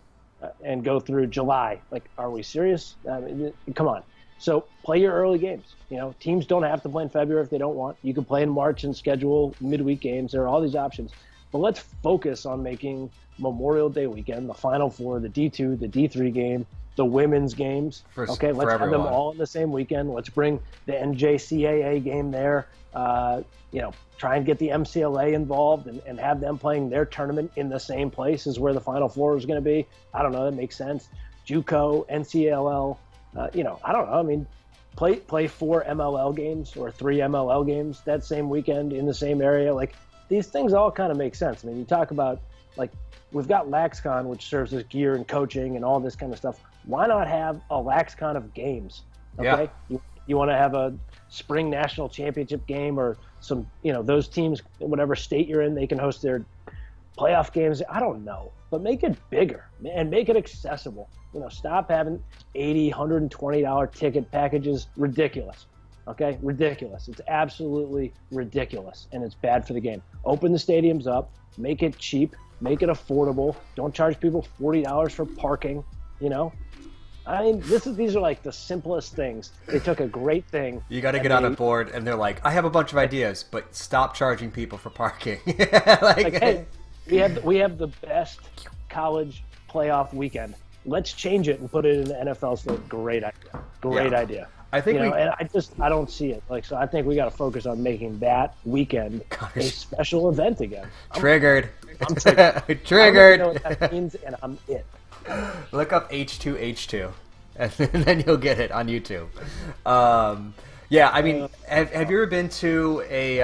and go through July. Like, are we serious? I mean, come on. So play your early games. Teams don't have to play in February if they don't want. You can play in March and schedule midweek games. There are all these options. But let's focus on making Memorial Day weekend, the Final Four, the D2, the D3 game, the women's games. Let's have them all in the same weekend. Let's bring the NJCAA game there. Try and get the MCLA involved and have them playing their tournament in the same place as where the Final Four is going to be. I don't know. That makes sense. JUCO, NCLL. I don't know. I mean, play 4 MLL games or 3 MLL games that same weekend in the same area. Like, these things all kind of make sense. I mean, you talk about, like, we've got LaxCon, which serves as gear and coaching and all this kind of stuff. Why not have a LaxCon of games? Okay, you want to have a spring national championship game or some, those teams, whatever state you're in, they can host their playoff games. I don't know, but make it bigger and make it accessible. Stop having $80, $120 ticket packages. Ridiculous. Okay, ridiculous. It's absolutely ridiculous, and it's bad for the game. Open the stadiums up, make it cheap, make it affordable. Don't charge people $40 for parking. I mean, these are like the simplest things. They took a great thing. You got to get on a board, and they're like, I have a bunch of ideas, but stop charging people for parking. Hey, we have the best college playoff weekend. Let's change it and put it in the NFL slate. Great idea. I think and I don't see it. So I think we got to focus on making that weekend a special event again. Triggered. I'm triggered. Triggered. I don't know what that means, and I'm it. Look up H2H2, and then you'll get it on YouTube. I mean, have you ever been to a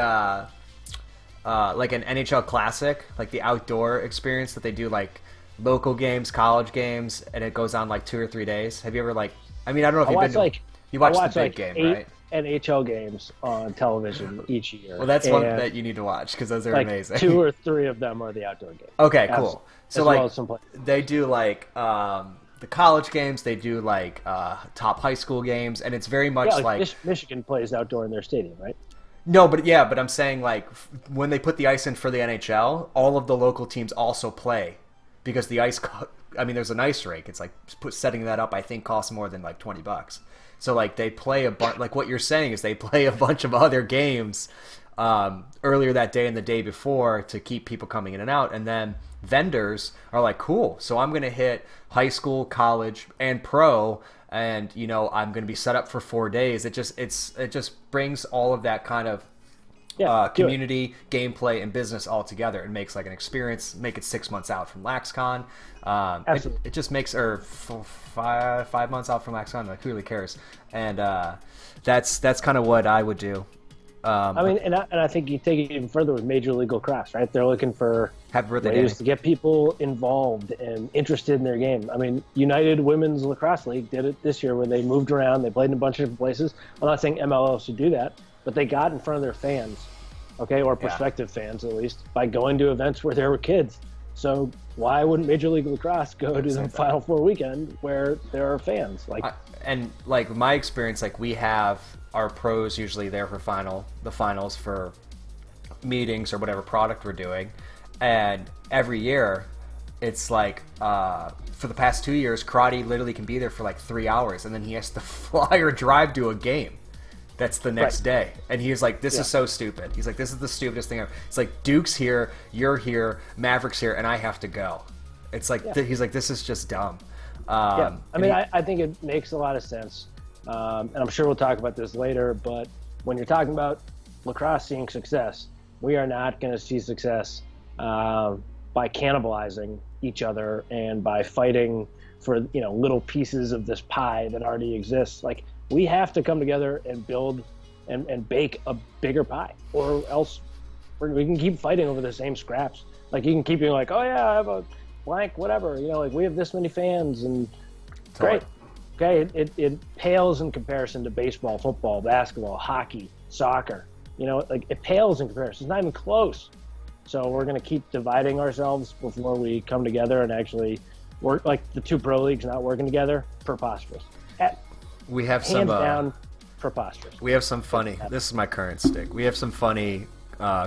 like an NHL Classic, like the outdoor experience that they do, like local games, college games, and it goes on like 2 or 3 days? Have you ever I mean, I don't know if you've been. You watch the big game, 8 right? NHL games on television each year. Well, that's one that you need to watch because those are amazing. 2 or 3 of them are the outdoor games. Okay, cool. So they do the college games. They do top high school games, and it's very much Michigan plays outdoor in their stadium, right? No, but I'm saying when they put the ice in for the NHL, all of the local teams also play because the ice. I mean, there's an ice rink. It's setting that up. I think costs more than $20. So they play a bunch. Like what you're saying is they play a bunch of other games earlier that day and the day before to keep people coming in and out, and then vendors are like, cool. So I'm going to hit high school, college, and pro, and I'm going to be set up for 4 days. It just brings all of that kind of community, gameplay, and business all together and makes an experience. Make it 6 months out from LaxCon. It just makes 5 months out from LaxCon. Who really cares? And that's kind of what I would do. I mean, and I think you take it even further with Major League Lacrosse, right? They're looking for ways to get people involved and interested in their game. I mean, United Women's Lacrosse League did it this year when they moved around. They played in a bunch of different places. I'm not saying MLS should do that, but they got in front of their fans, okay, or prospective fans at least, by going to events where there were kids. So why wouldn't Major League Lacrosse go to the Final Four weekend where there are fans? And my experience, we have our pros usually there for the finals for meetings or whatever product we're doing, and every year it's for the past 2 years, Karate literally can be there for 3 hours, and then he has to fly or drive to a game that's the next day, and he's like, this is so stupid. He's like, this is the stupidest thing ever. It's like, Duke's here, you're here, Maverick's here, and I have to go. It's like he's like, this is just dumb. I mean, I think it makes a lot of sense. And I'm sure we'll talk about this later, but when you're talking about lacrosse seeing success, we are not going to see success by cannibalizing each other and by fighting for little pieces of this pie that already exists. We have to come together and build and bake a bigger pie, or else we can keep fighting over the same scraps. You can keep being like, oh yeah, I have a blank, whatever. We have this many fans, and great. Okay, it pales in comparison to baseball, football, basketball, hockey, soccer. It pales in comparison. It's not even close. So we're going to keep dividing ourselves before we come together and actually work. The two pro leagues not working together, preposterous. We have hands down, preposterous. We have some funny. This is my current stick. We have some funny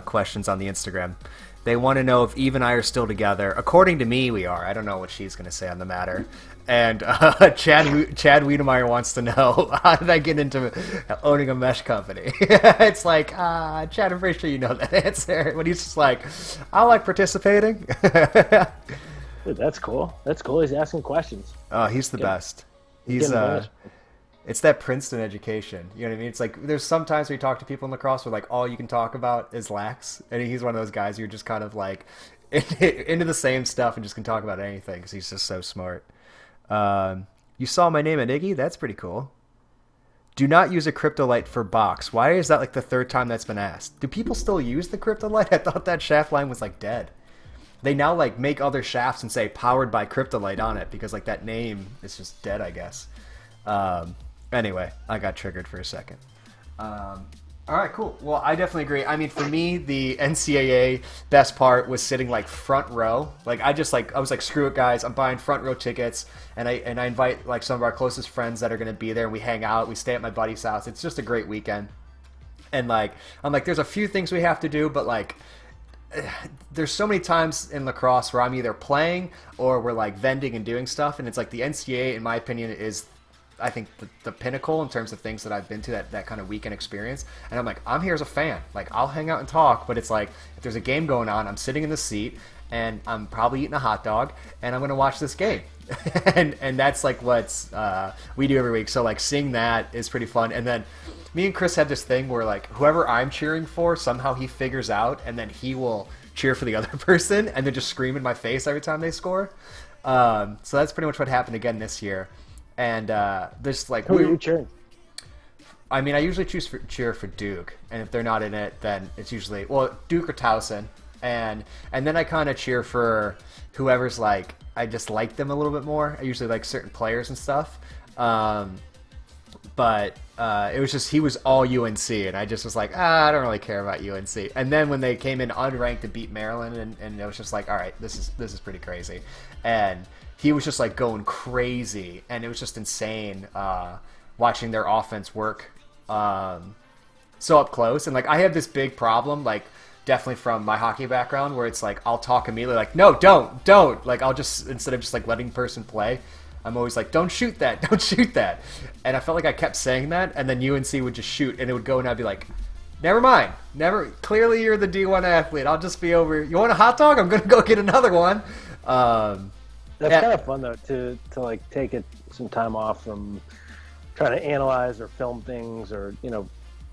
questions on the Instagram. They want to know if Eve and I are still together. According to me, we are. I don't know what she's going to say on the matter. And Chad Wiedemeyer wants to know, how did I get into owning a mesh company? It's Chad, I'm pretty sure you know that answer. But he's just like, I like participating. Dude, that's cool. That's cool. He's asking questions. Oh, he's the best. He's it's that Princeton education. You know what I mean? It's there's sometimes we talk to people in lacrosse where all you can talk about is lax, and he's one of those guys you're just kind of into the same stuff and just can talk about anything because he's just so smart. You saw my name at Iggy? That's pretty cool. Do not use a Cryptolite for box. Why is that the third time that's been asked? Do people still use the Cryptolite? I thought that shaft line was dead. They now make other shafts and say powered by Cryptolite on it because that name is just dead, I guess. Anyway, I got triggered for a second. All right, cool. Well, I definitely agree. I mean, for me, the NCAA best part was sitting front row. I was screw it, guys. I'm buying front row tickets, and I invite some of our closest friends that are going to be there, and we hang out. We stay at my buddy's house. It's just a great weekend. And I'm there's a few things we have to do, but there's so many times in lacrosse where I'm either playing or we're vending and doing stuff, and it's the NCAA, in my opinion, is I think the pinnacle in terms of things that I've been to, that kind of weekend experience. And I'm here as a fan. I'll hang out and talk, but it's if there's a game going on, I'm sitting in the seat and I'm probably eating a hot dog and I'm going to watch this game. and that's what's we do every week. So seeing that is pretty fun. And then me and Chris had this thing where whoever I'm cheering for, somehow he figures out and then he will cheer for the other person and then just scream in my face every time they score. So that's pretty much what happened again this year. And there's who are you cheering? I mean, I usually cheer for Duke, and if they're not in it, then it's usually Duke or Towson, and then I kind of cheer for whoever's I just like them a little bit more. I usually like certain players and stuff, but it was just he was all UNC, and I just was I don't really care about UNC. And then when they came in unranked to beat Maryland, and it was just all right, this is pretty crazy, and he was just going crazy, and it was just insane watching their offense work so up close. And I have this big problem, definitely from my hockey background, where it's I'll talk immediately no, don't I'll just, instead of just letting the person play, I'm always don't shoot that. And I felt I kept saying that, and then UNC would just shoot and it would go, and I'd be never mind, clearly you're the D1 athlete, I'll just be over. You want a hot dog? I'm gonna go get another one. That's kind of fun though, to take some time off from trying to analyze or film things, or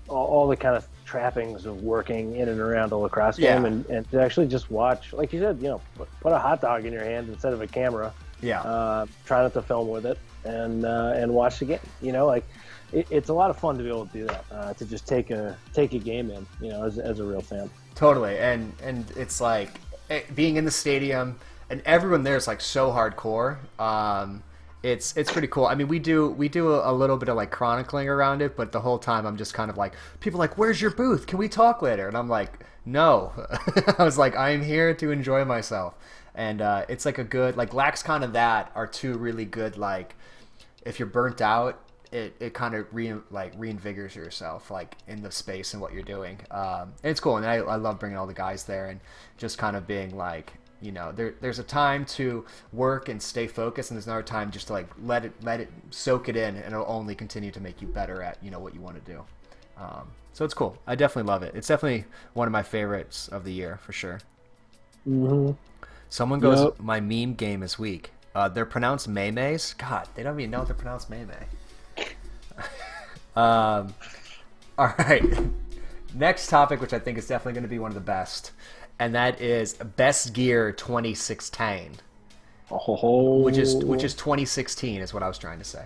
all the kind of trappings of working in and around a lacrosse game, and to actually just watch, like you said, put a hot dog in your hand instead of a camera. Yeah. Try not to film with it, and watch the game. it's a lot of fun to be able to do that, to just take a game in, as a real fan. Totally, and it's like being in the stadium and everyone there is like so hardcore. It's pretty cool. I mean, we do a little bit of like chronicling around it, but the whole time I'm just kind of like, people are like, "Where's your booth? Can we talk later?" And I'm like, "No." I was like, "I am here to enjoy myself." And it's like a good like LaxCon and that are two really good like if you're burnt out. It kind of reinvigorates yourself like in the space and what you're doing. And it's cool, and I love bringing all the guys there and just kind of being like, there's a time to work and stay focused, and there's another time just to like let it soak it in, and it'll only continue to make you better at what you want to do. So it's cool. I definitely love it. It's definitely one of my favorites of the year for sure. Mm-hmm. Someone goes, yep. My meme game is weak. They're pronounced Maymays. God, they don't even know if they're pronounced Maymay. All right. Next topic, which I think is definitely going to be one of the best, and that is Best Gear 2016. Which is 2016 is what I was trying to say.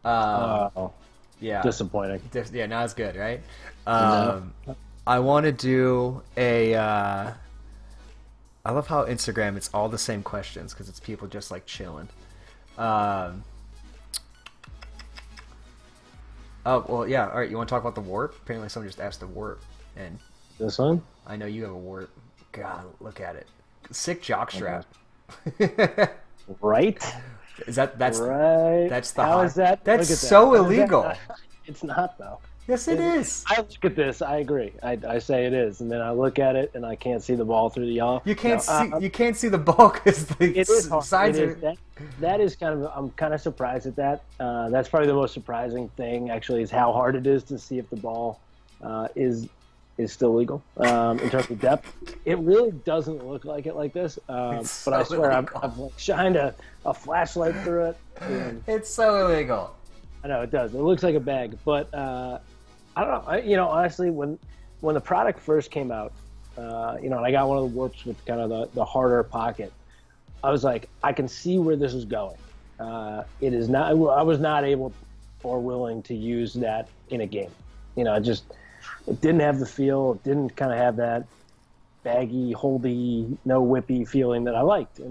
Yeah. Disappointing. Yeah, not as good, right? No. I want to do a. I love how Instagram it's all the same questions because it's people just like chilling. Oh, well, yeah. All right, you want to talk about the warp? Apparently someone just asked the warp. And this one? I know you have a warp. God, look at it. Sick jockstrap. Right? That's right. That's the How is that? That's so illegal. It's not, though. Yes, it is. I look at this. I agree. I say it is, and then I look at it, and I can't see the ball through the yellow. You can't see the ball because the sides are. That is kind of. I'm kind of surprised at that. That's probably the most surprising thing. Actually, is how hard it is to see if the ball is still legal in terms of depth. It really doesn't look like it like this. But I swear I've like shined a flashlight through it. It's so illegal. I know it does. It looks like a bag, but I don't know. Honestly, when the product first came out, and I got one of the warps with kind of the harder pocket, I was like, I can see where this is going. It is not. I was not able or willing to use that in a game. It didn't have the feel. It didn't kind of have that baggy, holdy, no whippy feeling that I liked.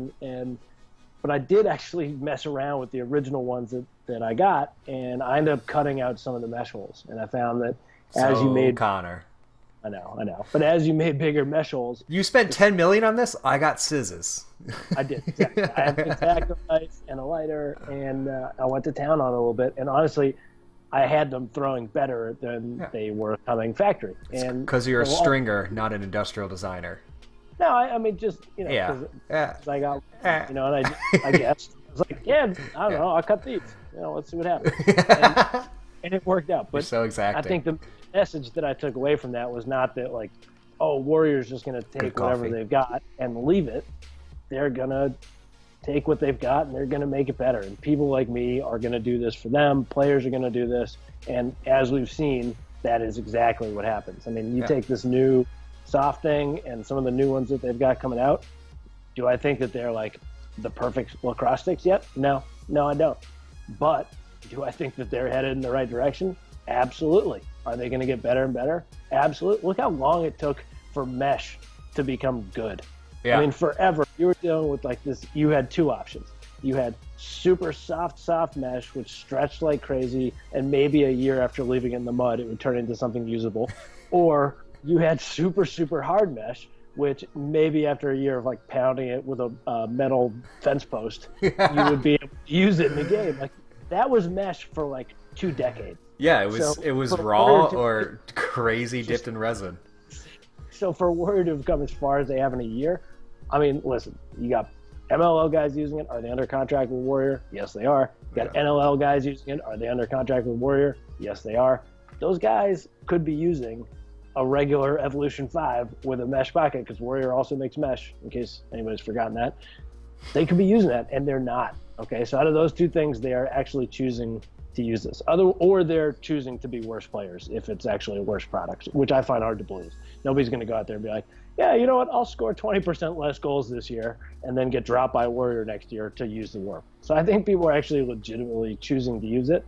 But I did actually mess around with the original ones that I got, and I ended up cutting out some of the mesh holes. And I found that as you made Connor, I know, but as you made bigger mesh holes, you spent $10 million on this. I got scissors. I did. Exactly. I had a tobacco knife and a lighter, and I went to town on it a little bit. And honestly, I had them throwing better than they were coming factory. And because you're a stringer, not an industrial designer. No, I mean just cause I got and I guessed I was like, I don't know, I'll cut these. Let's see what happens. And it worked out. But you're so exacting. I think the message that I took away from that was not that like, Warrior's just going to take whatever they've got and leave it. They're going to take what they've got and they're going to make it better. And people like me are going to do this for them. Players are going to do this. And as we've seen, that is exactly what happens. I mean, you take this new soft thing and some of the new ones that they've got coming out. Do I think that they're like the perfect lacrosse sticks yet? No, I don't. But do I think that they're headed in the right direction? Absolutely. Are they going to get better and better? Absolutely. Look how long it took for mesh to become good. Yeah. I mean, forever you were dealing with like this. You had two options. You had super soft mesh, which stretched like crazy, and maybe a year after leaving it in the mud, it would turn into something usable. Or you had super hard mesh, which maybe after a year of like pounding it with a metal fence post, you would be able to use it in the game. Like that was mesh for like 2 decades. Yeah, it was raw or crazy dipped in resin. So for Warrior to have come as far as they have in a year, I mean, listen, you got MLL guys using it. Are they under contract with Warrior? Yes, they are. You got NLL guys using it. Are they under contract with Warrior? Yes, they are. Those guys could be using a regular Evolution 5 with a mesh pocket because Warrior also makes mesh, in case anybody's forgotten that. They could be using that, and they're not. Okay, so out of those two things, they are actually choosing to use this. Or they're choosing to be worse players if it's actually a worse product, which I find hard to believe. Nobody's going to go out there and be like, yeah, you know what, I'll score 20% less goals this year and then get dropped by Warrior next year to use the warp. So I think people are actually legitimately choosing to use it.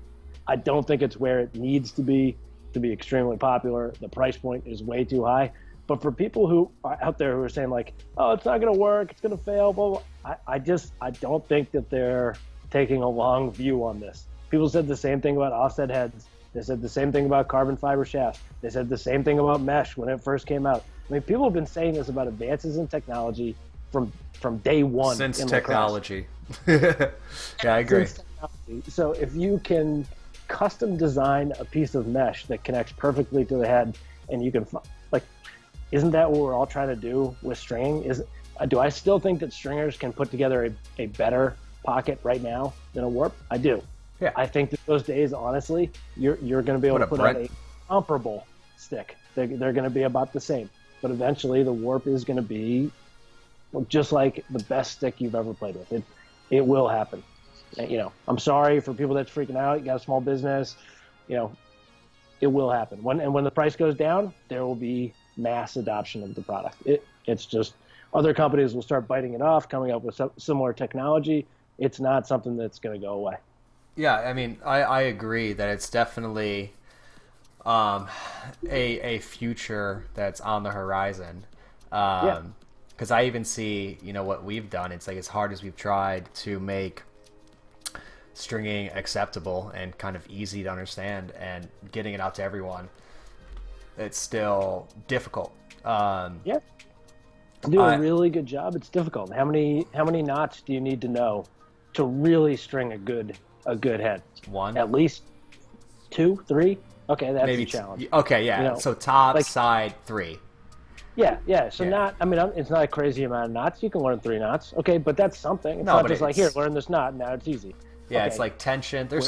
I don't think it's where it needs to be extremely popular. The price point is way too high. But for people who are out there who are saying like, oh, it's not going to work, it's going to fail, blah, blah, I don't think that they're taking a long view on this. People said the same thing about offset heads. They said the same thing about carbon fiber shafts. They said the same thing about mesh when it first came out. I mean, people have been saying this about advances in technology from day one. Since technology. Yeah, I agree. So if you can custom design a piece of mesh that connects perfectly to the head, and you can isn't that what we're all trying to do with stringing? Do I still think that stringers can put together a better pocket right now than a warp? I do. Yeah. I think that those days, honestly, you're going to be able to put out a comparable stick. They're going to be about the same, but eventually the warp is going to be just like the best stick you've ever played with. It will happen. I'm sorry for people that's freaking out. You got a small business, it will happen. When the price goes down, there will be mass adoption of the product. It's just other companies will start biting it off, coming up with similar technology. It's not something that's going to go away. Yeah, I mean, I agree that it's definitely a future that's on the horizon. Because I even see, what we've done. It's like as hard as we've tried to make stringing acceptable and kind of easy to understand and getting it out to everyone, it's still difficult. To do a really good job, it's difficult. How many knots do you need to know to really string a good head? One, at least 2, 3. Okay, that's maybe a challenge. Okay, yeah. So top, side, 3. Yeah. So it's not a crazy amount of knots. You can learn 3 knots. Okay, but that's something. It's not just like, here, learn this knot. Now it's easy. Yeah, okay. It's like tension. Where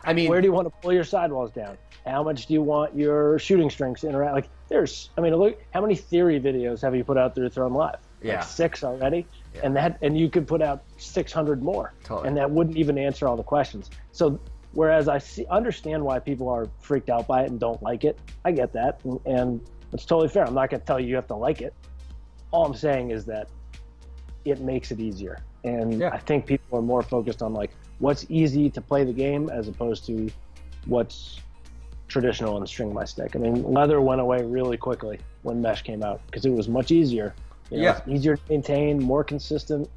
do you want to pull your sidewalls down? How much do you want your shooting strings to interact? Look, how many theory videos have you put out through Thrown Live? Yeah. 6 already. Yeah. And you could put out 600 more. Totally. And that wouldn't even answer all the questions. So whereas understand why people are freaked out by it and don't like it, I get that. And it's totally fair. I'm not going to tell you have to like it. All I'm saying is that it makes it easier. And I think people are more focused on what's easy to play the game as opposed to what's traditional and string my stick. I mean, leather went away really quickly when mesh came out because it was much easier. It's easier to maintain, more consistent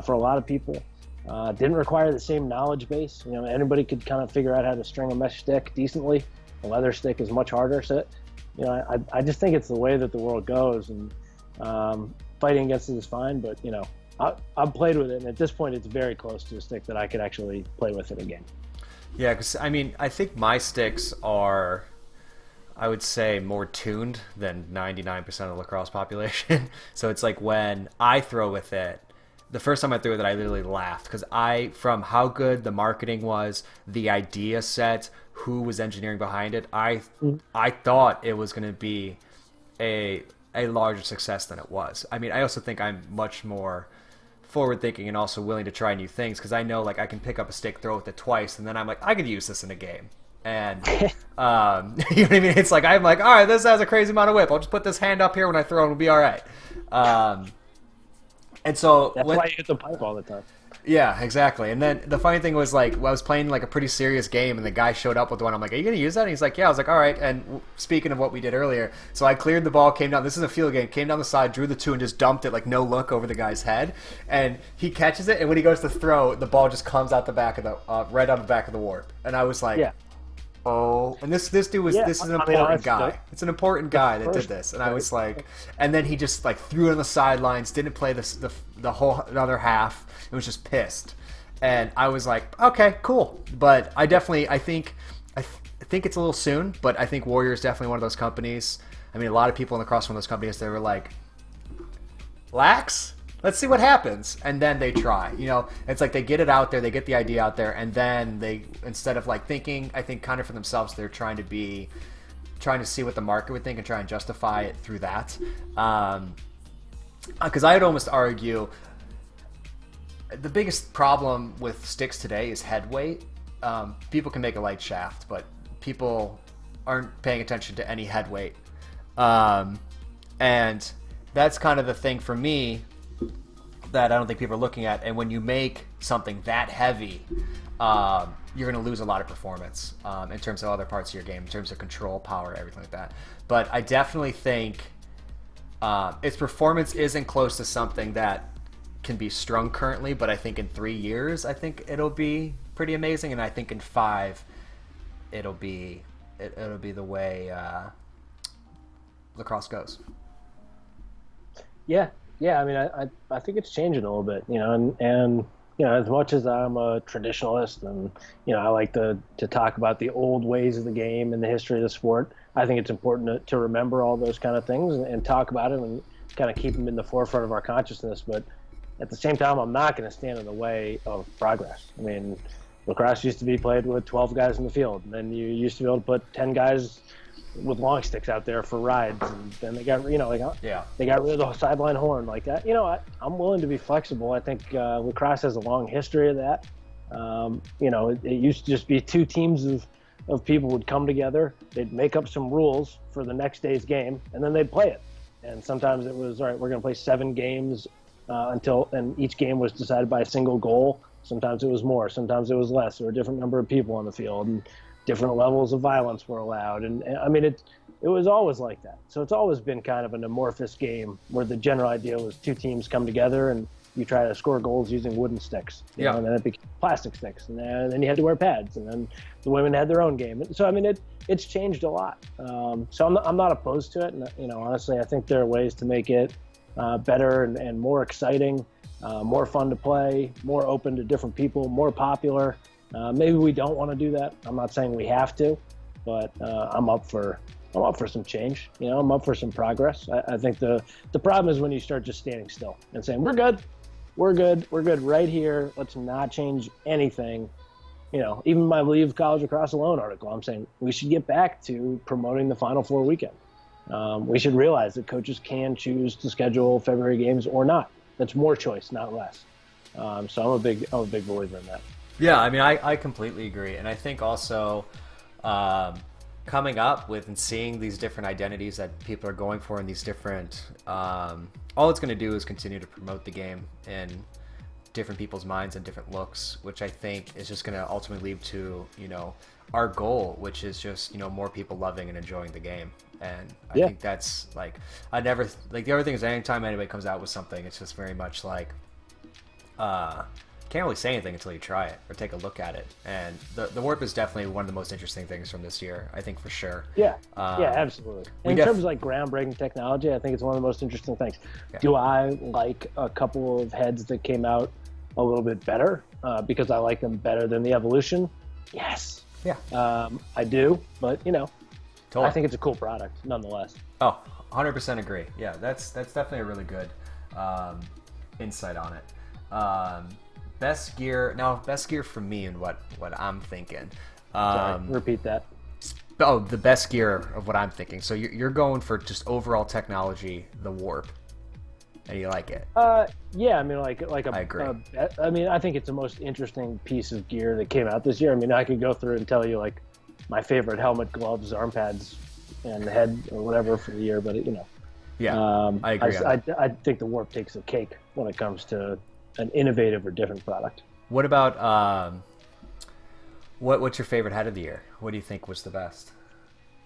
for a lot of people. Didn't require the same knowledge base. Anybody could kind of figure out how to string a mesh stick decently. A leather stick is much harder. So, I just think it's the way that the world goes, and fighting against it is fine. But I've played with it, and at this point, it's very close to a stick that I could actually play with in a game. Yeah, because I think my sticks are, I would say, more tuned than 99% of the lacrosse population. So it's like when I throw with it, the first time I threw with it, I literally laughed because from how good the marketing was, the idea set, who was engineering behind it, I thought it was going to be a larger success than it was. I mean, I also think I'm much more forward-thinking and also willing to try new things because I know I can pick up a stick, throw with it twice, and then I'm like, I could use this in a game. And you know what I mean? It's like I'm like, all right, this has a crazy amount of whip. I'll just put this hand up here when I throw and we'll be all right. And so that's why you hit the pipe all the time. Yeah, exactly. And then the funny thing was I was playing a pretty serious game, and the guy showed up with one. I'm like, "Are you gonna use that?" And he's like, "Yeah." I was like, "All right." And speaking of what we did earlier, so I cleared the ball, came down. This is a field game. Came down the side, drew the 2, and just dumped it no look over the guy's head. And he catches it, and when he goes to throw, the ball just comes out the back of the right on the back of the warp. And I was like, yeah. Oh, and this dude was this is an important guy. It's an important guy that did this, and I was like, and then he just threw it on the sidelines, didn't play the whole other half, and was just pissed, and I was like, okay, cool, but I think it's a little soon, but I think Warrior is definitely one of those companies. I mean, a lot of people in the cross one of those companies, they were like, Lax? Let's see what happens. And then they try. It's like they get it out there, they get the idea out there, and then they, instead of thinking, I think kind of for themselves, they're trying to see what the market would think and try and justify it through that. Because I'd almost argue the biggest problem with sticks today is head weight. People can make a light shaft, but people aren't paying attention to any head weight. And that's kind of the thing for me that I don't think people are looking at. And when you make something that heavy, you're going to lose a lot of performance in terms of other parts of your game, in terms of control, power, everything like that. But I definitely think its performance isn't close to something that can be strung currently, but I think in 3 years, I think it'll be pretty amazing, and I think in 5, it'll be the way lacrosse goes. Yeah. I mean, I think it's changing a little bit, and as much as I'm a traditionalist and, I like to talk about the old ways of the game and the history of the sport, I think it's important to remember all those kind of things and talk about it and kind of keep them in the forefront of our consciousness. But at the same time, I'm not going to stand in the way of progress. I mean, lacrosse used to be played with 12 guys in the field, and then you used to be able to put 10 guys with long sticks out there for rides, and then they got they got rid of the sideline horn like that. I'm willing to be flexible. I think lacrosse has a long history of that. It used to just be 2 teams of people would come together, they'd make up some rules for the next day's game, and then they'd play it. And sometimes it was, all right, we're going to play 7 games and each game was decided by a single goal. Sometimes it was more, sometimes it was less. There were a different number of people on the field, and different levels of violence were allowed. And I mean, it was always like that. So it's always been kind of an amorphous game where the general idea was 2 teams come together and you try to score goals using wooden sticks. And then it became plastic sticks. And then you had to wear pads. And then the women had their own game. So, I mean, it's changed a lot. So I'm not opposed to it. And, honestly, I think there are ways to make it better and more exciting, more fun to play, more open to different people, more popular. Maybe we don't want to do that. I'm not saying we have to, but I'm up for some change. I'm up for some progress. I think the problem is when you start just standing still and saying, we're good right here. Let's not change anything. Even my Leave College Lacrosse Alone article, I'm saying we should get back to promoting the Final Four weekend. We should realize that coaches can choose to schedule February games or not. That's more choice, not less. So I'm a big believer in that. Yeah, I mean, I completely agree. And I think also coming up with and seeing these different identities that people are going for in these different, all it's going to do is continue to promote the game in different people's minds and different looks, which I think is just going to ultimately lead to, our goal, which is just, more people loving and enjoying the game. And I think that's the other thing is anytime anybody comes out with something, it's just very much like, can't really say anything until you try it or take a look at it. And the warp is definitely one of the most interesting things from this year, I think, for sure. Yeah, absolutely. In terms of groundbreaking technology, I think it's one of the most interesting things. Yeah. Do I like a couple of heads that came out a little bit better because I like them better than the Evolution? Yes. Yeah. I do, but totally. I think it's a cool product nonetheless. Oh, 100% agree. Yeah, that's definitely a really good insight on it. Best gear for me and what I'm thinking. Sorry, repeat that. Oh, the best gear of what I'm thinking. So you're going for just overall technology, the warp, and you like it? Yeah. I mean, I agree. I mean, I think it's the most interesting piece of gear that came out this year. I mean, I could go through and tell you my favorite helmet, gloves, arm pads, and head or whatever for the year, but Yeah, I agree. I think the warp takes the cake when it comes to an innovative or different product. What about what's your favorite head of the year? What do you think was the best?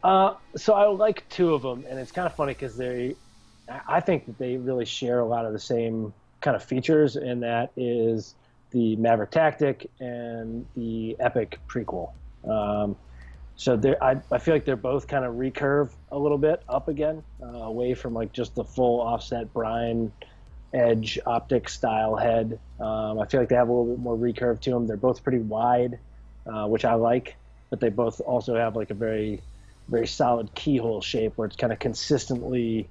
So I like 2 of them, and it's kind of funny because I think that they really share a lot of the same kind of features, and that is the Maverick Tactic and the Epic prequel. So I feel like they're both kind of recurve a little bit up again, away from just the full offset brine edge optic style head. I feel like they have a little bit more recurve to them. They're both pretty wide, which I like, but they both also have a very, very solid keyhole shape where it's kind of consistently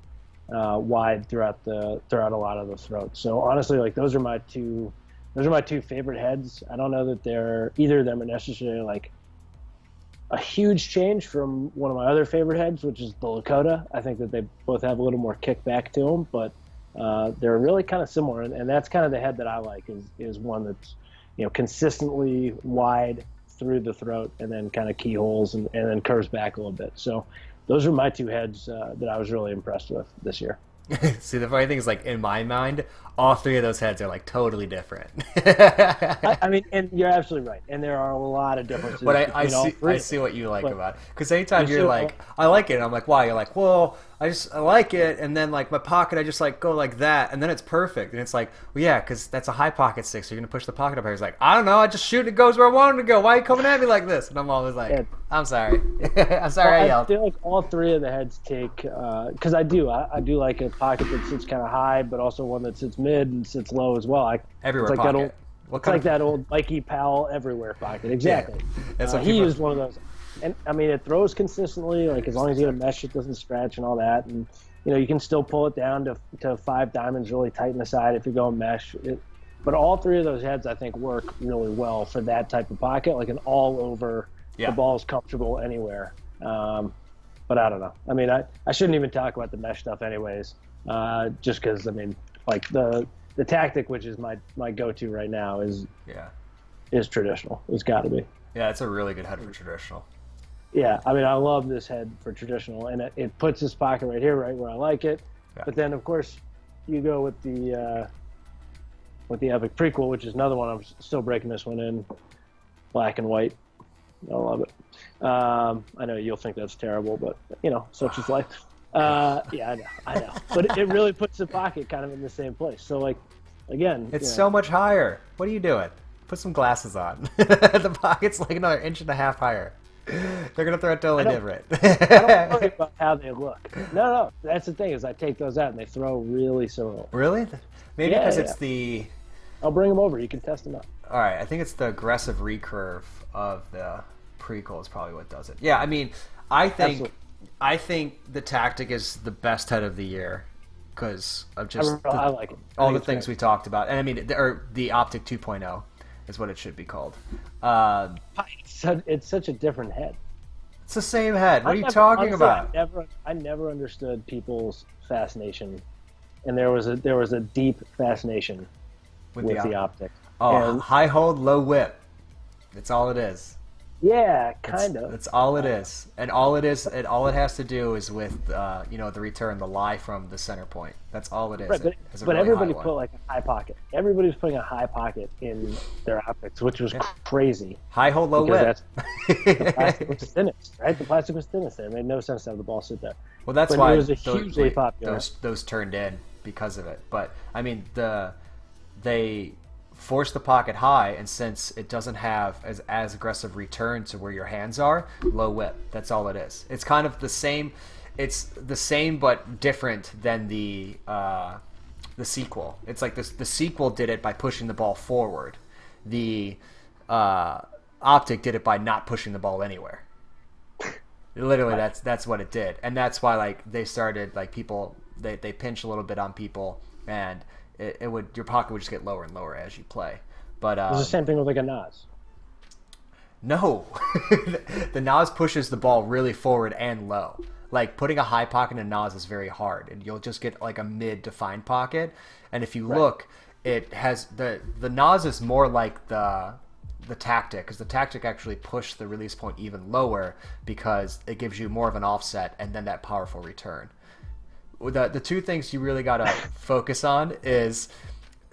wide throughout a lot of the throat. So honestly, those are my two favorite heads. I don't know that either of them are necessarily a huge change from one of my other favorite heads, which is the Lakota. I think that they both have a little more kickback to them, but they're really kind of similar, and that's kind of the head that I like is one that's consistently wide through the throat and then kind of keyholes and then curves back a little bit. So those are my 2 heads that I was really impressed with this year. See, the funny thing is, like, in my mind, all three of those heads are like totally different. I mean, and you're absolutely right. And there are a lot of differences But between all three. I see what you like But about it. Because anytime you're still, like, I like it, and I'm like, why? You're like, well, I like it, and then like my pocket, I just like go like that, and then it's perfect. And it's like, well, yeah, because that's a high pocket stick, so you're gonna push the pocket up here. He's like, I don't know, I just shoot and it goes where I want it to go. Why are you coming at me like this? And I'm always like, Yeah. I'm sorry, I'm sorry, I I yelled. feel like all three of the heads take because I do like a pocket that sits kind of high, but also one that sits mid and sits low as well. Everywhere it's like pocket. That old, it's like that old Mikey Powell everywhere pocket. Exactly. That's what he people... used one of those, and I mean it throws consistently. Like as long as you get a mesh, it doesn't stretch and all that, and you can still pull it down to 5 diamonds really tight in the side if you're going mesh. But all three of those heads I think work really well for that type of pocket, like an all over. Yeah. The ball's comfortable anywhere. But I don't know. I mean, I shouldn't even talk about the mesh stuff anyways, just because, I mean, like the tactic, which is my go-to right now, is traditional. It's got to be. Yeah, it's a really good head for traditional. Yeah, I mean, I love this head for traditional, and it puts this pocket right here, right where I like it. Yeah. But then, of course, you go with the Epic Prequel, which is another one. I'm still breaking this one in black and white. I love it. I know you'll think that's terrible, but such is life. Yeah, I know. But it really puts the pocket kind of in the same place. So, like, again, it's so much higher. What are you doing? Put some glasses on. The pocket's like another 1.5 inches higher. They're gonna throw it totally different. I don't worry about how they look. No, that's the thing is I take those out and they throw really similar. Really? Maybe because it's the. I'll bring them over. You can test them out. All right, I think it's the aggressive recurve of the Prequel is probably what does it. Yeah, I mean, I think the tactic is the best head of the year because of just I like it. All the things we talked about, and I mean, the Optic 2.0 is what it should be called. It's such a different head. It's the same head. What are you talking about? I never understood people's fascination, and there was a deep fascination with the Optic. Oh, and high hold, low whip. That's all it is. Yeah, kind of. That's all it is, and all it has to do is with the return, the lie from the center point. That's all it is. Right, but really everybody put like a high pocket. Everybody's putting a high pocket in their optics, which was crazy. High hold, low whip. The plastic was thinnest, right? The plastic was thinnest there. It made no sense to have the ball sit there. Well, that's why it was a hugely popular. Those turned in because of it. But I mean, they force the pocket high, and since it doesn't have as aggressive return to where your hands are, low whip. That's all it is. It's kind of the same. It's the same but different than the sequel. It's like this. The sequel did it by pushing the ball forward. The Optic did it by not pushing the ball anywhere. Literally, that's what it did, and that's why like they started like people they pinch a little bit on people and. Your pocket would just get lower and lower as you play. But it's the same thing with like a Nas. No, the Nas pushes the ball really forward and low. Like putting a high pocket in a Nas is very hard, and you'll just get like a mid-defined pocket. And if you look, it has the Nas is more like the tactic, because the tactic actually pushed the release point even lower because it gives you more of an offset and then that powerful return. The two things you really got to focus on is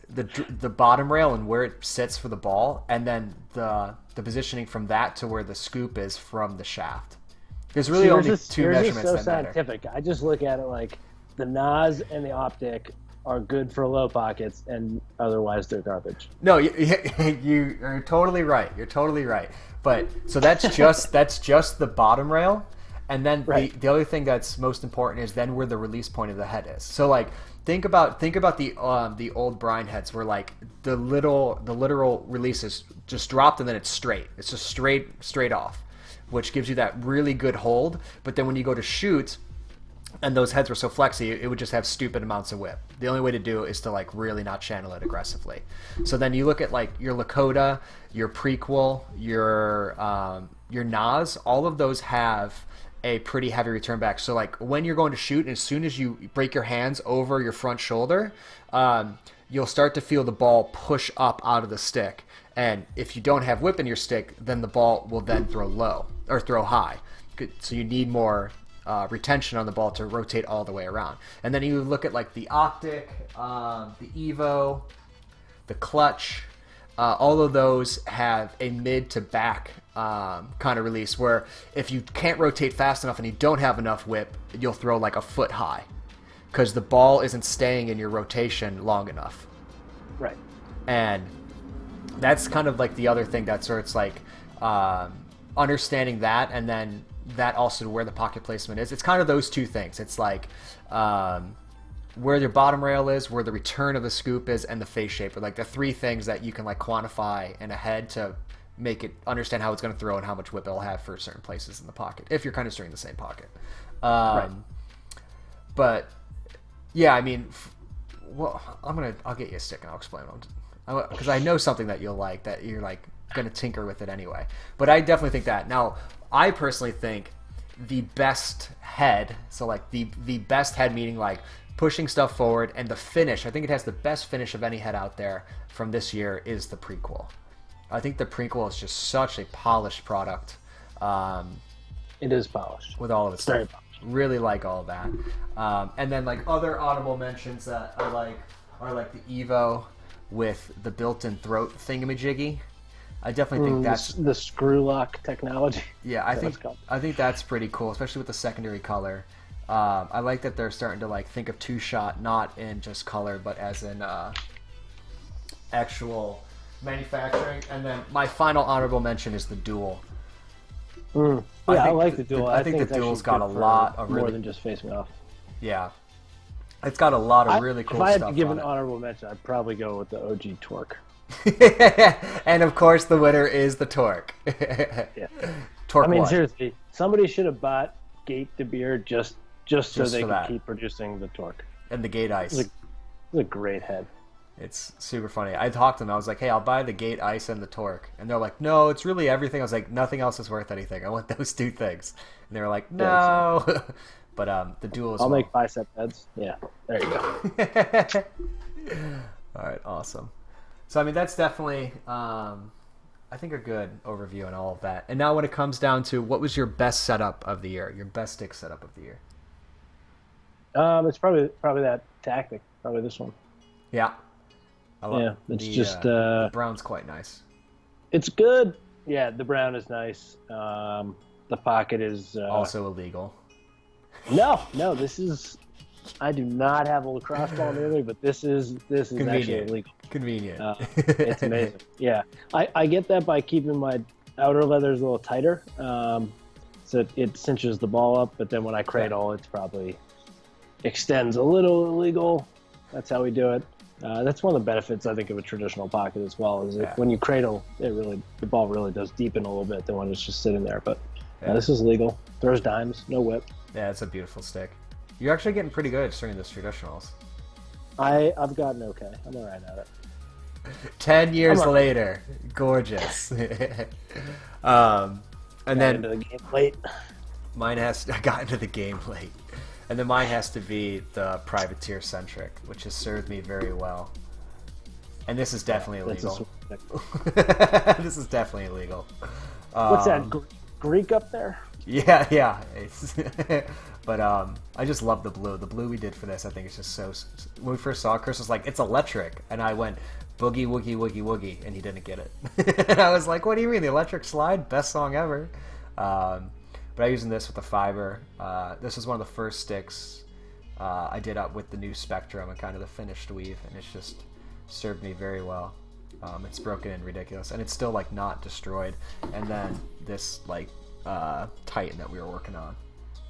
the bottom rail and where it sits for the ball, and then the positioning from that to where the scoop is from the shaft. There's really only two measurements that matter. Scientific. I just look at it like the Nas and the Optic are good for low pockets, and otherwise they're garbage. No, you're totally right. You're totally right. But so that's just the bottom rail. And then the other thing that's most important is then where the release point of the head is. So like think about the old brine heads where like the literal release is just dropped and then it's straight. It's just straight off, which gives you that really good hold. But then when you go to shoot, and those heads were so flexy, it would just have stupid amounts of whip. The only way to do it is to like really not channel it aggressively. So then you look at like your Lakota, your Prequel, your Nas. All of those have a pretty heavy return back. So like when you're going to shoot, and as soon as you break your hands over your front shoulder, you'll start to feel the ball push up out of the stick. And if you don't have whip in your stick, then the ball will then throw low or throw high. So you need more retention on the ball to rotate all the way around. And then you look at like the Optic, the Evo, the Clutch. All of those have a mid to back kind of release where if you can't rotate fast enough and you don't have enough whip, you'll throw like a foot high because the ball isn't staying in your rotation long enough. Right. And that's kind of like the other thing that's where it's like understanding that, and then that also where the pocket placement is. It's kind of those two things. It's like where your bottom rail is, where the return of the scoop is, and the face shape are like the three things that you can like quantify in a head to make it understand how it's going to throw and how much whip it'll have for certain places in the pocket if you're kind of steering the same pocket. Right. But yeah, I mean, well, I'll get you a stick and I'll explain them because I know something that you'll like that you're like going to tinker with it anyway. But I definitely think that. Now, I personally think the best head, so like the best head meaning like pushing stuff forward, and the finish, I think it has the best finish of any head out there from this year, is the prequel. I think the prequel is just such a polished product. It is polished. With all of its Very stuff. polished. Really like all of that. And then like other honorable mentions that I like are like the Evo with the built-in throat thingamajiggy. I definitely think that's the screw lock technology. Yeah, I think that's pretty cool, especially with the secondary color. I like that they're starting to like think of two shot not in just color, but as in actual manufacturing. And then my final honorable mention is the Duel. I like the Duel. I think the Duel's got a lot of more than just face me off. Yeah, it's got a lot of really cool stuff. If I had to give an honorable mention, I'd probably go with the OG Torque. And of course, the winner is the Torque. Yeah. Torque. I mean, seriously, somebody should have bought Gate De Beer just so they could keep producing the Torque. And the Gate Ice. It's a great head. It's super funny. I talked to them. I was like, hey, I'll buy the Gate Ice and the Torque. And they're like, no, it's really everything. I was like, nothing else is worth anything. I want those two things. And they were like, no. Yeah, exactly. But the Duel is I'll make bicep heads. Yeah, there you go. All right, awesome. So, I mean, that's definitely, I think, a good overview on all of that. And now when it comes down to what was your best setup of the year, your best stick setup of the year? It's probably that Tactic, probably this one. Yeah. The brown's quite nice. It's good. Yeah, the brown is nice. The pocket is... also illegal. No, this is... I do not have a lacrosse ball near me, but this is actually illegal. Convenient. It's amazing. Yeah, I get that by keeping my outer leathers a little tighter, so it cinches the ball up. But then when I cradle, it's probably extends a little illegal. That's how we do it. That's one of the benefits I think of a traditional pocket as well. Is when you cradle, the ball really does deepen a little bit than when it's just sitting there. But this is legal. Throws dimes, no whip. Yeah, it's a beautiful stick. You're actually getting pretty good at stringing those traditionals. I've gotten okay. I'm all right at it. 10 years later, gorgeous. And then into the game late. I got into the game late, and then mine has to be the privateer centric, which has served me very well. And this is definitely illegal. This is definitely illegal. What's that? Greek up there? Yeah. But I just love the blue. The blue we did for this, I think, is just so... When we first saw it, Chris was like, it's electric. And I went, boogie, woogie, woogie, woogie. And he didn't get it. And I was like, what do you mean? The electric slide? Best song ever. But I'm using this with the fiber. This is one of the first sticks I did up with the new Spectrum and kind of the finished weave. And it's just served me very well. It's broken and ridiculous. And it's still, like, not destroyed. And then this, like, Titan that we were working on.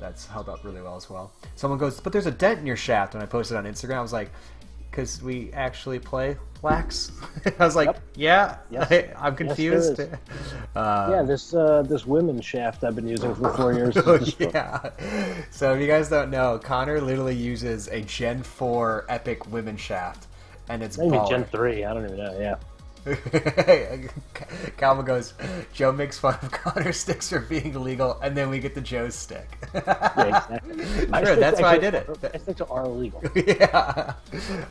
That's held up really well as well. Someone goes, but there's a dent in your shaft. When I posted on Instagram, I was like, because we actually play lax. I was like, Yes. I'm confused. Yes, this women's shaft I've been using for 4 years. Yeah. So if you guys don't know, Connor literally uses a Gen 4 Epic women's shaft, and it's maybe Gen 3. I don't even know. Yeah. Calvin goes, Joe makes fun of Connor's sticks for being illegal, and then we get the Joe's stick. Yeah, exactly. That's why I did it. My sticks are illegal. Yeah.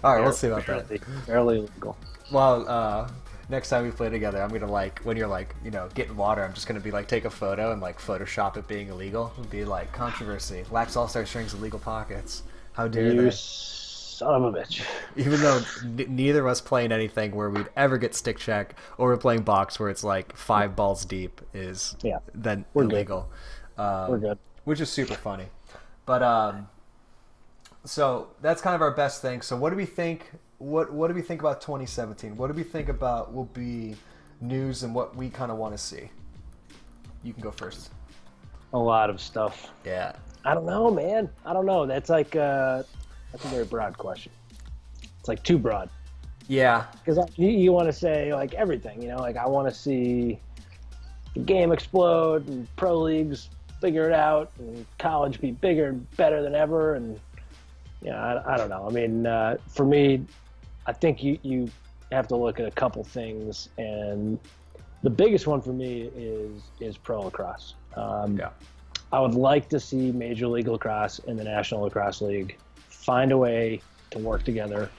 All right, we'll see about that. Fairly illegal. Well, Next time we play together, I'm gonna when you're getting water, I'm just gonna be take a photo and Photoshop it being illegal. And be controversy. Lax All-Star strings illegal pockets. How dare you they? Son of a bitch. Even though neither of us playing anything where we'd ever get stick check, or we're playing box where it's 5 balls deep is then we're illegal. Good. We're good. Which is super funny. But so that's kind of our best thing. So what do we think? What do we think about 2017? What do we think about will be news and what we kind of want to see? You can go first. A lot of stuff. Yeah. I don't know, man. I don't know. That's that's a very broad question. It's too broad. Yeah. Because you want to say everything, I want to see the game explode and pro leagues figure it out and college be bigger and better than ever. And I don't know. I mean, for me, I think you have to look at a couple things, and the biggest one for me is pro lacrosse. I would like to see Major League Lacrosse and the National Lacrosse League find a way to work together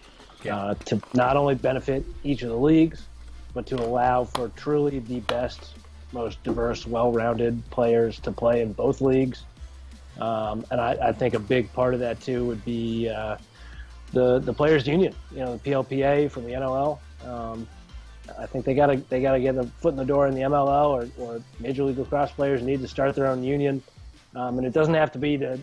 to not only benefit each of the leagues, but to allow for truly the best, most diverse, well-rounded players to play in both leagues. And I think a big part of that too would be the players' union, the PLPA from the NLL. I think they gotta get a foot in the door in the MLL, or Major League Lacrosse players need to start their own union. And it doesn't have to be to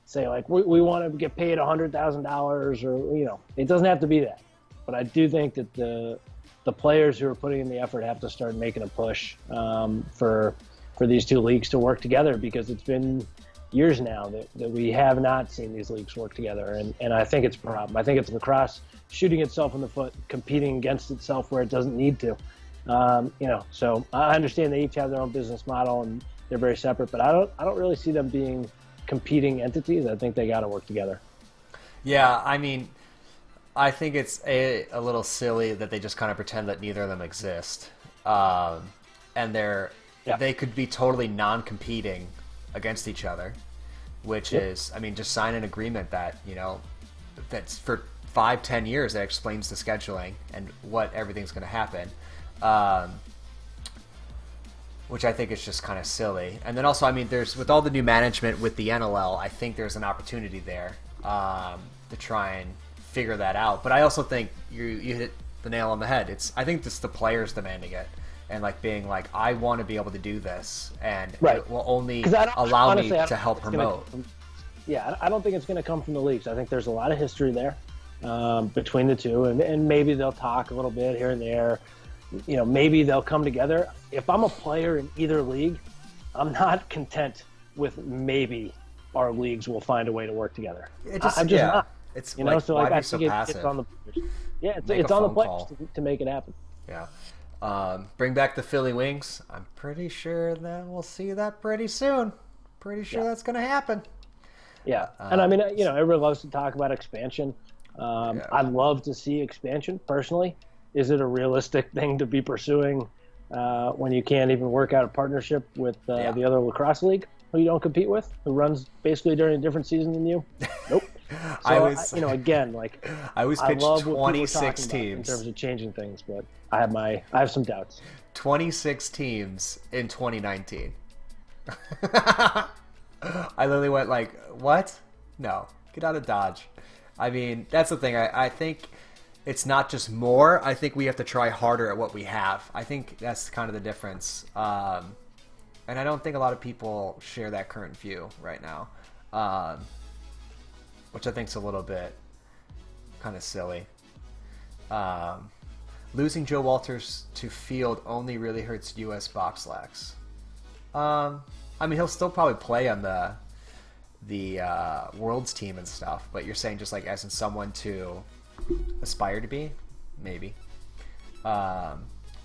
say we want to get paid $100,000, or it doesn't have to be that. But I do think that the players who are putting in the effort have to start making a push for these two leagues to work together, because it's been years now that we have not seen these leagues work together, and I think it's a problem. I think it's lacrosse shooting itself in the foot, competing against itself where it doesn't need to. So I understand they each have their own business model and they're very separate, but I don't really see them being competing entities. I think they got to work together. Yeah, I mean, I think it's a little silly that they just kind of pretend that neither of them exist, and they could be totally non-competing against each other, which is, I mean, just sign an agreement that that's for 5-10 years that explains the scheduling and what everything's going to happen, which I think is just kind of silly. And then also, I mean, there's, with all the new management with the NLL, I think there's an opportunity there to try and figure that out. But I also think you hit the nail on the head. I think it's the players demanding it. And being I want to be able to do this, and it will only allow me to help promote. I don't think it's going to come from the leagues. I think there's a lot of history there between the two, and maybe they'll talk a little bit here and there. Maybe they'll come together. If I'm a player in either league, I'm not content with maybe our leagues will find a way to work together. I'm just not. It's so I think so it's on the players. It's on the players to make it happen. Yeah. Bring back the Philly Wings. I'm pretty sure that we'll see that pretty soon. Pretty sure that's going to happen. Yeah, and I mean, everyone loves to talk about expansion. I'd love to see expansion personally. Is it a realistic thing to be pursuing when you can't even work out a partnership with the other lacrosse league who you don't compete with, who runs basically during a different season than you? Nope. So again, I always pitched 26 teams in terms of changing things, but I have some doubts. 26 teams in 2019. I literally went what? No, get out of Dodge. I mean, that's the thing. I think it's not just more. I think we have to try harder at what we have. I think that's kind of the difference. And I don't think a lot of people share that current view right now. Which I think is a little bit kind of silly. Losing Joe Walters to Field only really hurts U.S. box lax. I mean, he'll still probably play on the Worlds team and stuff, but you're saying just as in someone to aspire to be? Maybe. I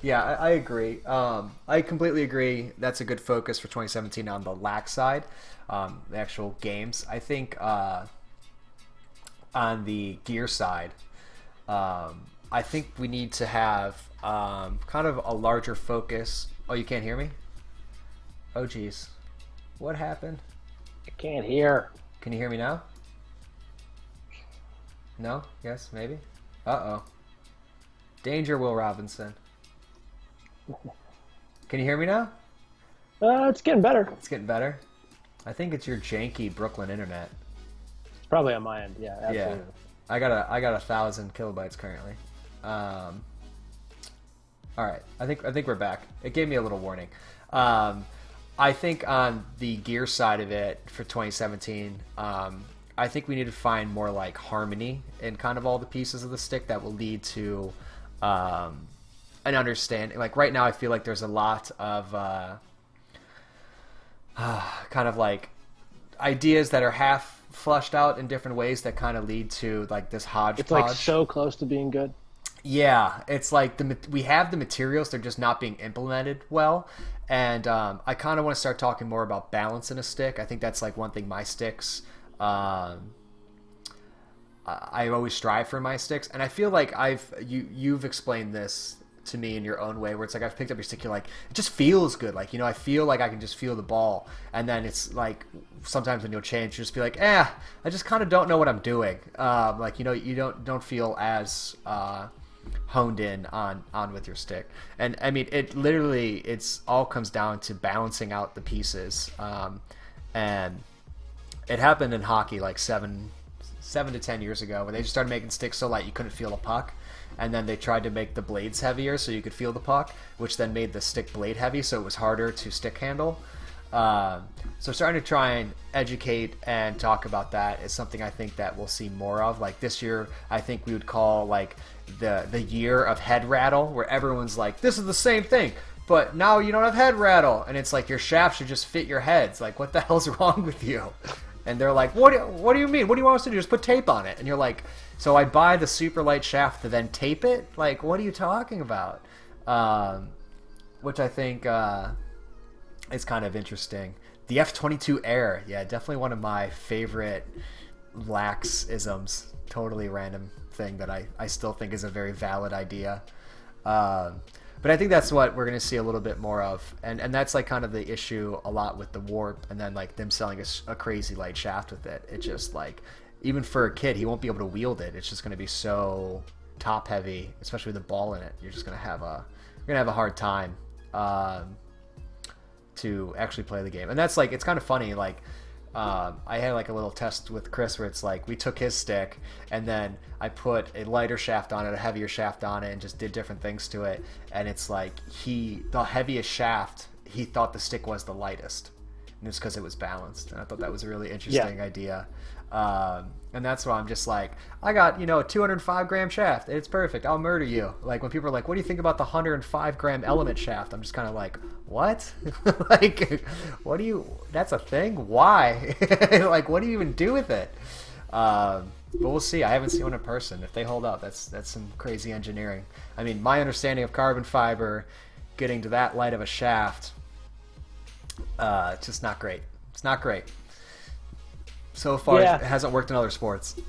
agree. I completely agree. That's a good focus for 2017 on the lax side, the actual games. I think on the gear side, I think we need to have kind of a larger focus. Oh, you can't hear me? Oh, geez. What happened? I can't hear. Can you hear me now? No? Yes? Maybe? Uh-oh. Danger, Will Robinson. Can you hear me now? It's getting better. It's getting better. I think it's your janky Brooklyn internet. It's probably on my end. Yeah, absolutely. Yeah, I got 1,000 kilobytes currently. All right, I think we're back. It gave me a little warning. I think on the gear side of it for 2017, I think we need to find more like harmony in kind of all the pieces of the stick that will lead to an understanding. Like right now, I feel like there's a lot of kind of like ideas that are half flushed out in different ways that kind of lead to like this hodgepodge. It's like so close to being good. Yeah, it's like we have the materials, they're just not being implemented well. And I kind of want to start talking more about balance in a stick. I think that's like one thing my sticks, I always strive for my sticks. And I feel like you've explained this to me in your own way, where it's like I've picked up your stick, you're like, it just feels good. Like, I feel like I can just feel the ball. And then it's like sometimes when you'll change, you just be like, I just kind of don't know what I'm doing. Like, you don't feel as honed in on with your stick. And I mean, it's all comes down to balancing out the pieces. And it happened in hockey like 7 to 10 years ago, where they just started making sticks so light you couldn't feel the puck. And then they tried to make the blades heavier so you could feel the puck, which then made the stick blade heavy, so it was harder to stick handle. So starting to try and educate and talk about that is something I think that we'll see more of. Like this year, I think we would call like the year of head rattle, where everyone's like, this is the same thing, but now you don't have head rattle. And it's like your shaft should just fit your heads. Like, what the hell's wrong with you? And they're like, what do you mean? What do you want us to do? Just put tape on it. And you're like, so I buy the super light shaft to then tape it? Like, what are you talking about? Which I think is kind of interesting. The F-22 Air. Yeah, definitely one of my favorite lax-isms. Totally random thing that I still think is a very valid idea. But I think that's what we're going to see a little bit more of. And that's like kind of the issue a lot with the Warp, and then like them selling a crazy light shaft with it. It just like, even for a kid, he won't be able to wield it. It's just going to be so top heavy, especially with the ball in it. You're just going to have a hard time to actually play the game. And that's like, it's kind of funny. Like, I had like a little test with Chris where it's like we took his stick and then I put a lighter shaft on it, a heavier shaft on it, and just did different things to it. And it's like the heaviest shaft, he thought the stick was the lightest, and it's because it was balanced. And I thought that was a really interesting idea. And that's why I'm just like, I got, a 205 gram shaft. It's perfect. I'll murder you. Like when people are like, what do you think about the 105 gram element shaft? I'm just kind of like, what? Like, that's a thing? Why? Like, what do you even do with it? But we'll see. I haven't seen one in person. If they hold up, that's some crazy engineering. I mean, my understanding of carbon fiber, getting to that light of a shaft, it's just not great. It's not great. So far, it hasn't worked in other sports.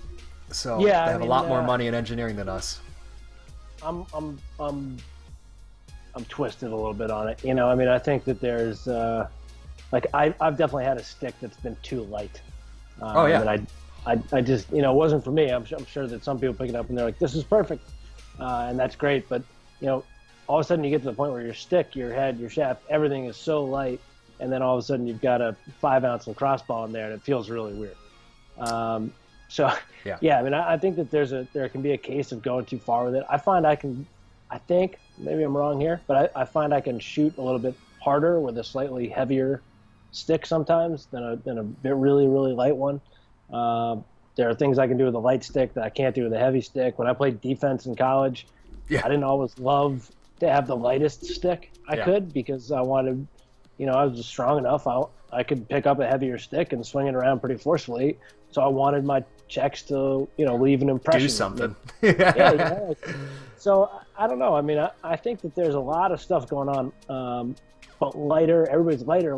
So they have a lot more money in engineering than us. I'm twisted a little bit on it. I think that there's like I've definitely had a stick that's been too light. And I just it wasn't for me. I'm sure that some people pick it up and they're like, this is perfect, and that's great. But all of a sudden you get to the point where your stick, your head, your shaft, everything is so light. And then all of a sudden you've got a 5-ounce lacrosse ball in there, and it feels really weird. I think that there can be a case of going too far with it. I think maybe I'm wrong here, but I find I can shoot a little bit harder with a slightly heavier stick sometimes than a really, really light one. There are things I can do with a light stick that I can't do with a heavy stick. When I played defense in college, I didn't always love to have the lightest stick I could, because I wanted, I was just strong enough. I could pick up a heavier stick and swing it around pretty forcefully. So I wanted my checks to, leave an impression. Do something. So I don't know. I mean, I think that there's a lot of stuff going on, but lighter. Everybody's lighter.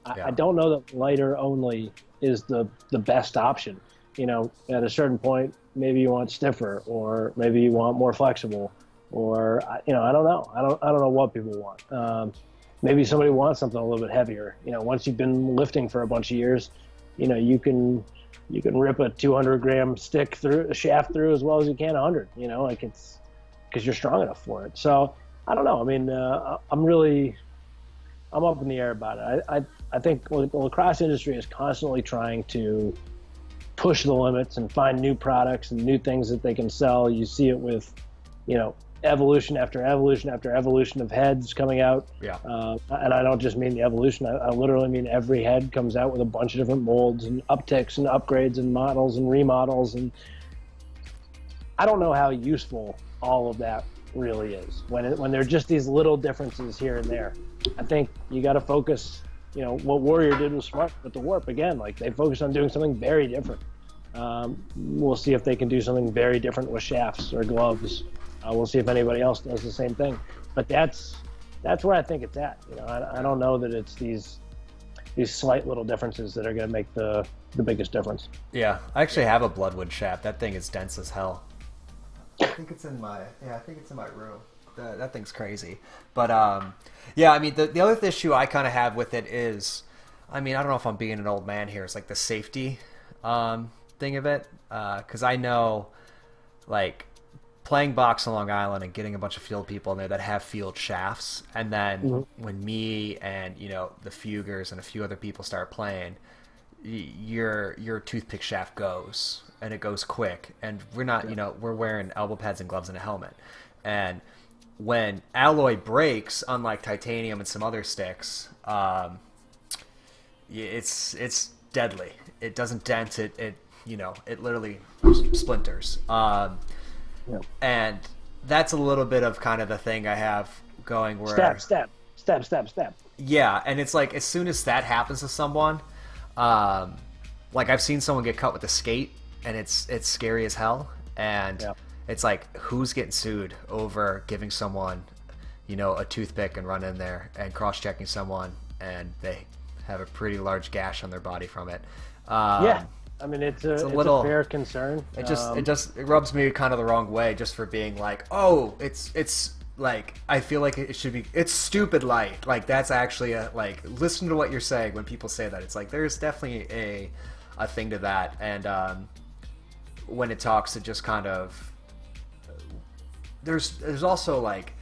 I don't know that lighter only is the best option. At a certain point, maybe you want stiffer, or maybe you want more flexible, or I don't know. I don't know what people want. Maybe somebody wants something a little bit heavier. Once you've been lifting for a bunch of years, you can rip a 200 gram shaft through as well as you can 100. It's because you're strong enough for it. So I don't know. I mean, I'm up in the air about it. I think the lacrosse industry is constantly trying to push the limits and find new products and new things that they can sell. You see it with, evolution after evolution after evolution of heads coming out. Yeah. And I don't just mean the evolution. I literally mean every head comes out with a bunch of different molds and upticks and upgrades and models and remodels. And I don't know how useful all of that really is when they're just these little differences here and there. I think you got to focus. What Warrior did was smart with the warp again. Like they focused on doing something very different. We'll see if they can do something very different with shafts or gloves. We'll see if anybody else does the same thing. But that's where I think it's at. I don't know that it's these slight little differences that are going to make the biggest difference. Yeah, I actually have a Bloodwood shaft. That thing is dense as hell. I think it's in my room. That thing's crazy. But yeah, I mean the other issue I kind of have with it is, I mean, I don't know if I'm being an old man here. It's like the safety thing of it, because I know, like, playing box on Long Island and getting a bunch of field people in there that have field shafts, and then when me and the Fugers and a few other people start playing, your toothpick shaft goes, and it goes quick, and we're not we're wearing elbow pads and gloves and a helmet, and when alloy breaks, unlike titanium and some other sticks, it's deadly. It doesn't dent it. It literally splinters. And that's a little bit of kind of the thing I have going where Stab. Yeah, and it's like as soon as that happens to someone, like I've seen someone get cut with a skate, and it's scary as hell. And it's like, who's getting sued over giving someone, a toothpick and run in there and cross-checking someone, and they have a pretty large gash on their body from it. Yeah. I mean, it's a fair concern. It rubs me kind of the wrong way, just for being like, oh, it's like, I feel like it should be, it's stupid light. Like, that's actually listen to what you're saying when people say that. It's like, there's definitely a thing to that. And when it talks to just kind of, there's also, like,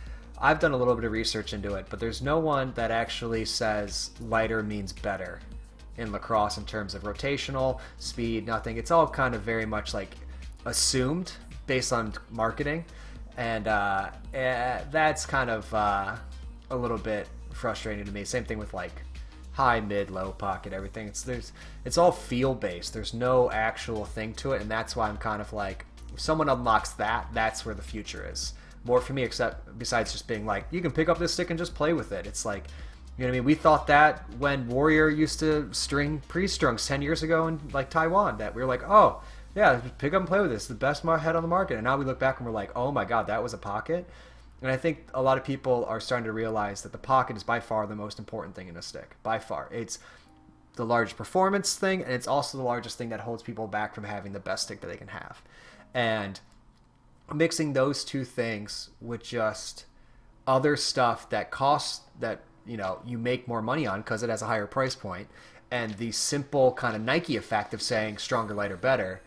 I've done a little bit of research into it, but there's no one that actually says lighter means better in lacrosse in terms of rotational speed. Nothing. It's all kind of very much like assumed based on marketing, and that's kind of a little bit frustrating to me. Same thing with like high, mid, low pocket, everything. It's all feel based. There's no actual thing to it, and that's why I'm kind of like, if someone unlocks that, that's where the future is more for me. Except besides just being like, you can pick up this stick and just play with it. It's like, you know what I mean? We thought that when Warrior used to string pre-strungs 10 years ago in like Taiwan, that we were like, oh yeah, pick up and play with this. It's the best head on the market. And now we look back and we're like, oh my god, that was a pocket. And I think a lot of people are starting to realize that the pocket is by far the most important thing in a stick. By far. It's the largest performance thing, and it's also the largest thing that holds people back from having the best stick that they can have. And mixing those two things with just other stuff that costs, that you make more money on because it has a higher price point, and the simple kind of Nike effect of saying stronger, lighter, better,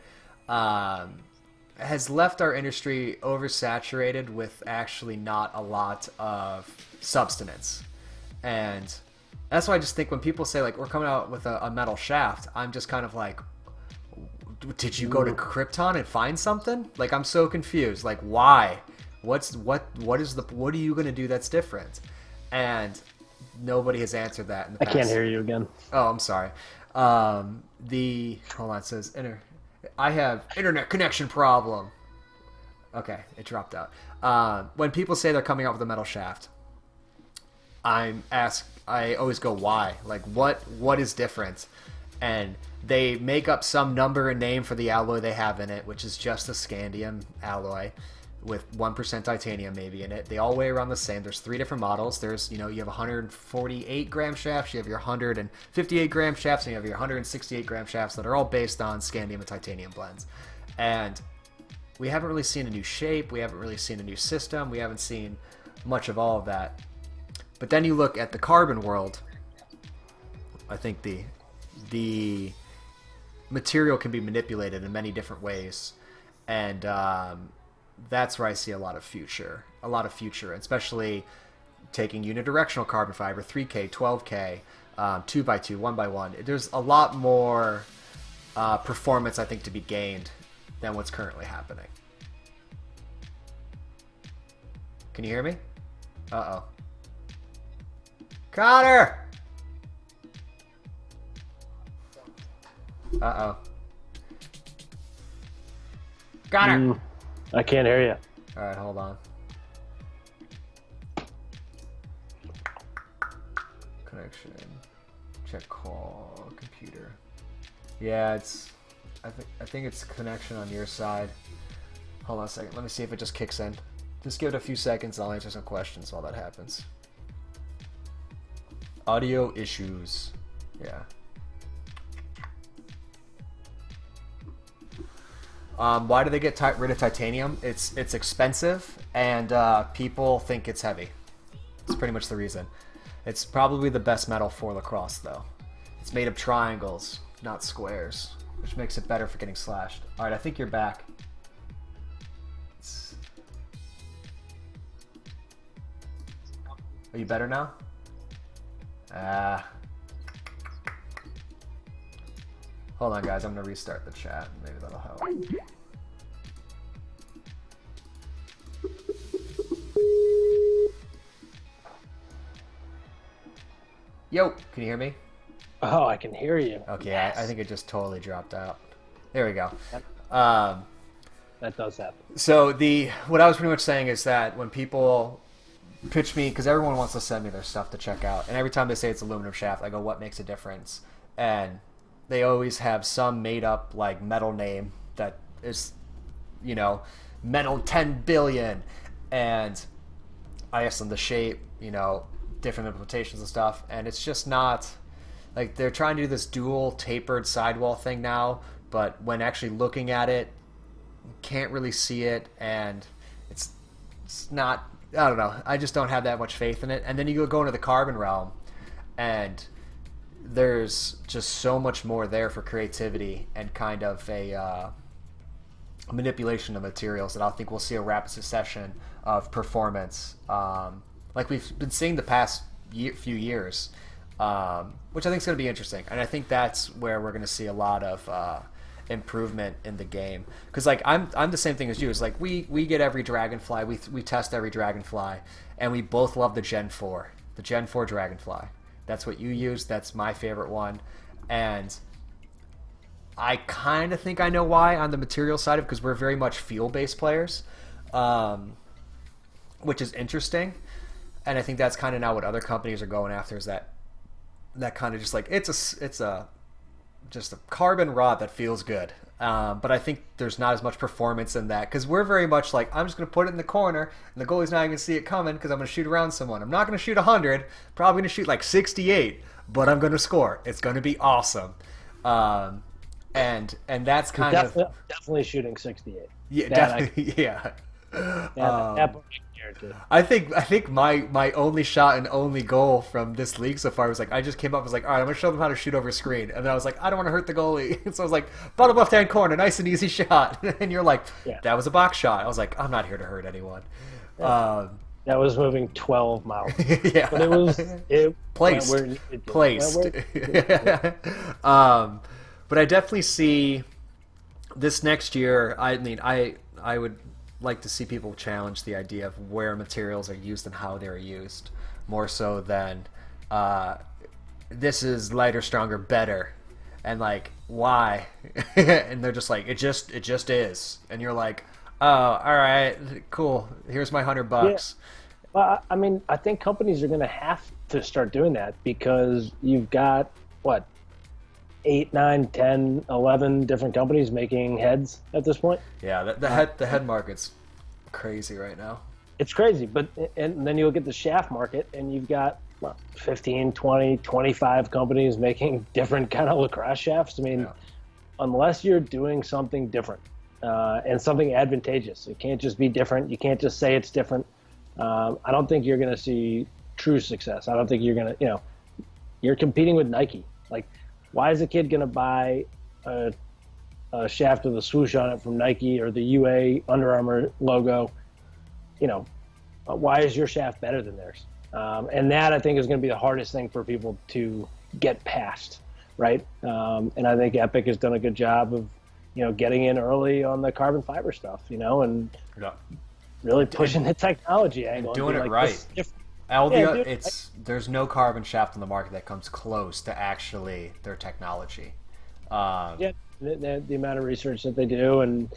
has left our industry oversaturated with actually not a lot of substance. And that's why I just think when people say like, we're coming out with a metal shaft, I'm just kind of like, did you go to Krypton and find something? Like, I'm so confused. Like, why? What are you going to do that's different? And nobody has answered that in the past. I can't hear you again. Oh, I'm sorry. Hold on, it says I have internet connection problem. Okay, it dropped out. When people say they're coming out with a metal shaft, I always go, why? Like, what is different? And they make up some number and name for the alloy they have in it, which is just a scandium alloy with 1% titanium maybe in it. They all weigh around the same. There's 3 different models. There's, you have 148 gram shafts, you have your 158 gram shafts, and you have your 168 gram shafts that are all based on scandium and titanium blends. And we haven't really seen a new shape. We haven't really seen a new system. We haven't seen much of all of that. But then you look at the carbon world. I think the material can be manipulated in many different ways, and that's where I see a lot of future. a lot of future, especially taking unidirectional carbon fiber, 3K, 12K, 2x2, 1x1. There's a lot more performance, I think, to be gained than what's currently happening. Can you hear me? Uh-oh. Connor! Uh-oh. Connor! I can't hear you. All right, hold on. Connection. Check call. Computer. Yeah, it's... I think it's connection on your side. Hold on a second. Let me see if it just kicks in. Just give it a few seconds. I'll answer some questions while that happens. Audio issues. Yeah. Why do they get rid of titanium? It's expensive, and people think it's heavy. It's pretty much the reason. It's probably the best metal for lacrosse, though. It's made of triangles, not squares, which makes it better for getting slashed. All right, I think you're back. Are you better now? Hold on, guys. I'm going to restart the chat. Maybe that'll help. Yo, can you hear me? Oh, I can hear you. Okay, yes. I think it just totally dropped out. There we go. Yep. That does happen. So what I was pretty much saying is that when people pitch me, because everyone wants to send me their stuff to check out, and every time they say it's aluminum shaft, I go, what makes a difference? And they always have some made up like metal name that is, metal 10 billion. And I asked them the shape, different implementations and stuff. And it's just not like they're trying to do this dual tapered sidewall thing now. But when actually looking at it, you can't really see it. And it's not, I don't know. I just don't have that much faith in it. And then you go into the carbon realm and there's just so much more there for creativity and kind of a manipulation of materials that I think we'll see a rapid succession of performance, like we've been seeing the past few years, which I think is going to be interesting. And I think that's where we're going to see a lot of improvement in the game. Because like I'm the same thing as you. It's like we get every Dragonfly, we test every Dragonfly, and we both love the Gen 4 Dragonfly. That's what you use. That's my favorite one. And I kind of think I know why on the material side of, because we're very much feel-based players, which is interesting. And I think that's kind of now what other companies are going after, is that kind of just like, it's just a carbon rod that feels good. But I think there's not as much performance in that, because we're very much like, I'm just going to put it in the corner, and the goalie's not even going to see it coming because I'm going to shoot around someone. I'm not going to shoot 100, probably going to shoot like 68, but I'm going to score. It's going to be awesome. And that's kind of... Definitely shooting 68. Yeah, definitely, yeah. I think my only shot and only goal from this league so far was like, I just came up and was like, all right, I'm gonna show them how to shoot over screen, and then I was like, I don't want to hurt the goalie, so I was like, bottom left hand corner, nice and easy shot, and you're like, yeah, that was a box shot. I was like, I'm not here to hurt anyone. Yeah. That was moving 12 miles. Yeah, but it placed. But I definitely see this next year. I mean, I would like to see people challenge the idea of where materials are used and how they're used, more so than this is lighter, stronger, better, and like why, and they're just like, it just is, and you're like, oh, all right, cool, here's my $100. Yeah. Well, I mean, I think companies are going to have to start doing that, because you've got what, 8, 9, 10, 11 different companies making heads at this point. Yeah, the head market's crazy right now. It's crazy, and then you look at the shaft market, and you've got 15, 20, 25 companies making different kind of lacrosse shafts. I mean, unless you're doing something different and something advantageous, it can't just be different. You can't just say it's different. I don't think you're going to see true success. I don't think you're going to, you're competing with Nike. Like, why is a kid going to buy a shaft with a swoosh on it from Nike or the UA Under Armour logo, Why is your shaft better than theirs? And that, I think, is going to be the hardest thing for people to get past, right? And I think Epic has done a good job of, getting in early on the carbon fiber stuff, and really pushing the technology angle. Doing it right. There's no carbon shaft on the market that comes close to actually their technology. The amount of research that they do, and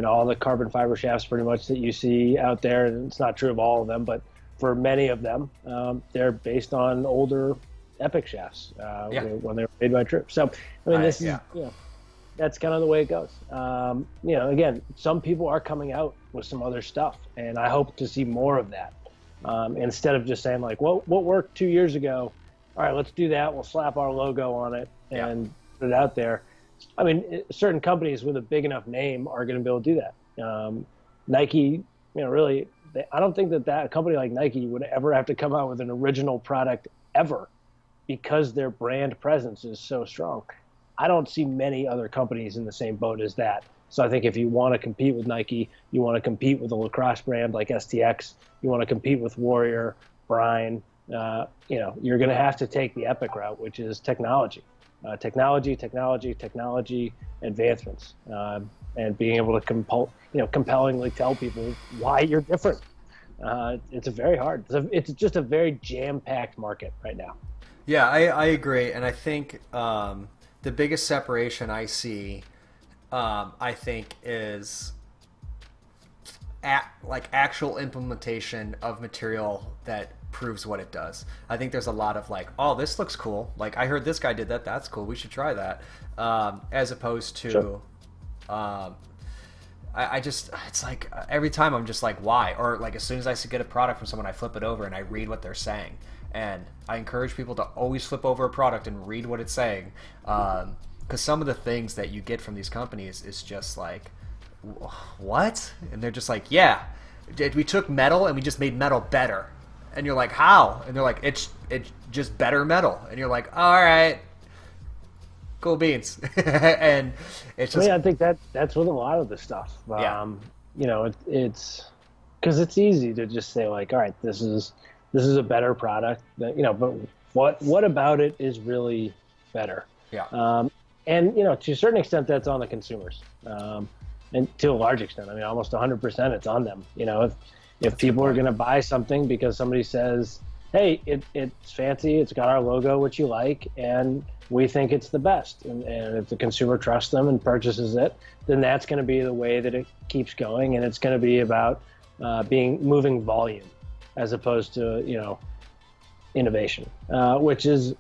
all the carbon fiber shafts pretty much that you see out there, and it's not true of all of them, but for many of them, they're based on older Epic shafts when they were made by Trip. So this is that's kind of the way it goes. Again, some people are coming out with some other stuff, and I hope to see more of that. Instead of just saying like, what worked 2 years ago? All right, let's do that. We'll slap our logo on it and put it out there. Certain companies with a big enough name are going to be able to do that. Nike, really, I don't think that a company like Nike would ever have to come out with an original product ever, because their brand presence is so strong. I don't see many other companies in the same boat as that. So I think if you want to compete with Nike, you want to compete with a lacrosse brand like STX, you want to compete with Warrior, Brine, you're going to have to take the Epic route, which is technology. Technology advancements, and being able to compellingly tell people why you're different. It's very hard. It's just a very jam-packed market right now. Yeah, I agree, and I think the biggest separation I see, I think, is actual implementation of material that proves what it does. I think there's a lot of like, oh, this looks cool. Like, I heard this guy did that. That's cool. We should try that. As opposed to, sure. It's like every time I'm just like, why? Or like as soon as I get a product from someone, I flip it over and I read what they're saying. And I encourage people to always flip over a product and read what it's saying. Because some of the things that you get from these companies is just like, what? And they're just like, yeah, we took metal and we just made metal better. And you're like, how? And they're like, it's just better metal. And you're like, all right, cool beans. And it's just... I think that's with a lot of the stuff. It's because it's easy to just say like, all right, this is a better product. But what about it is really better? Yeah. And to a certain extent, that's on the consumers. And to a large extent, almost 100%, it's on them. If people are going to buy something because somebody says, hey, it's fancy, it's got our logo, which you like, and we think it's the best, and if the consumer trusts them and purchases it, then that's going to be the way that it keeps going, and it's going to be about moving volume as opposed to innovation, which is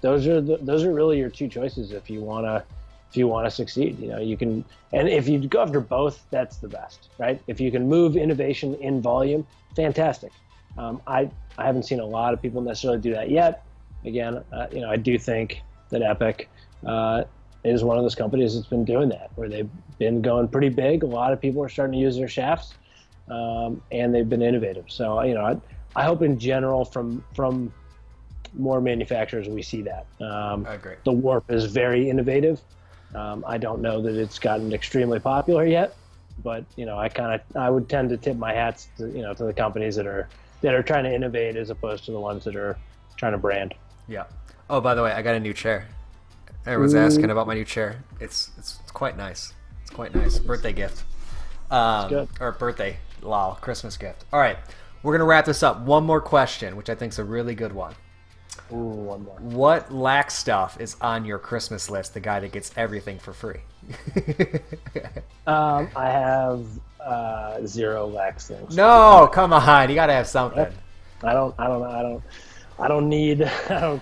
those are really your two choices if you want to succeed. You can, and if you go after both, that's the best, right? If you can move innovation in volume, fantastic. I haven't seen a lot of people necessarily do that yet. Again, I do think that Epic is one of those companies that's been doing that, where they've been going pretty big. A lot of people are starting to use their shafts, and they've been innovative. So I hope in general from more manufacturers we see that. I agree. The Warp is very innovative. I don't know that it's gotten extremely popular yet, but I would tend to tip my hats to the companies that are trying to innovate as opposed to the ones that are trying to brand. Yeah. Oh, by the way, I got a new chair. Everyone's asking about my new chair. It's quite nice. It's quite nice. Birthday gift. Good. Or birthday, Christmas gift. All right. We're going to wrap this up. One more question, which I think is a really good one. Ooh, one more. What lax stuff is on your Christmas list, the guy that gets everything for free? I have 0 lax things. No, come on. You got to have something. I don't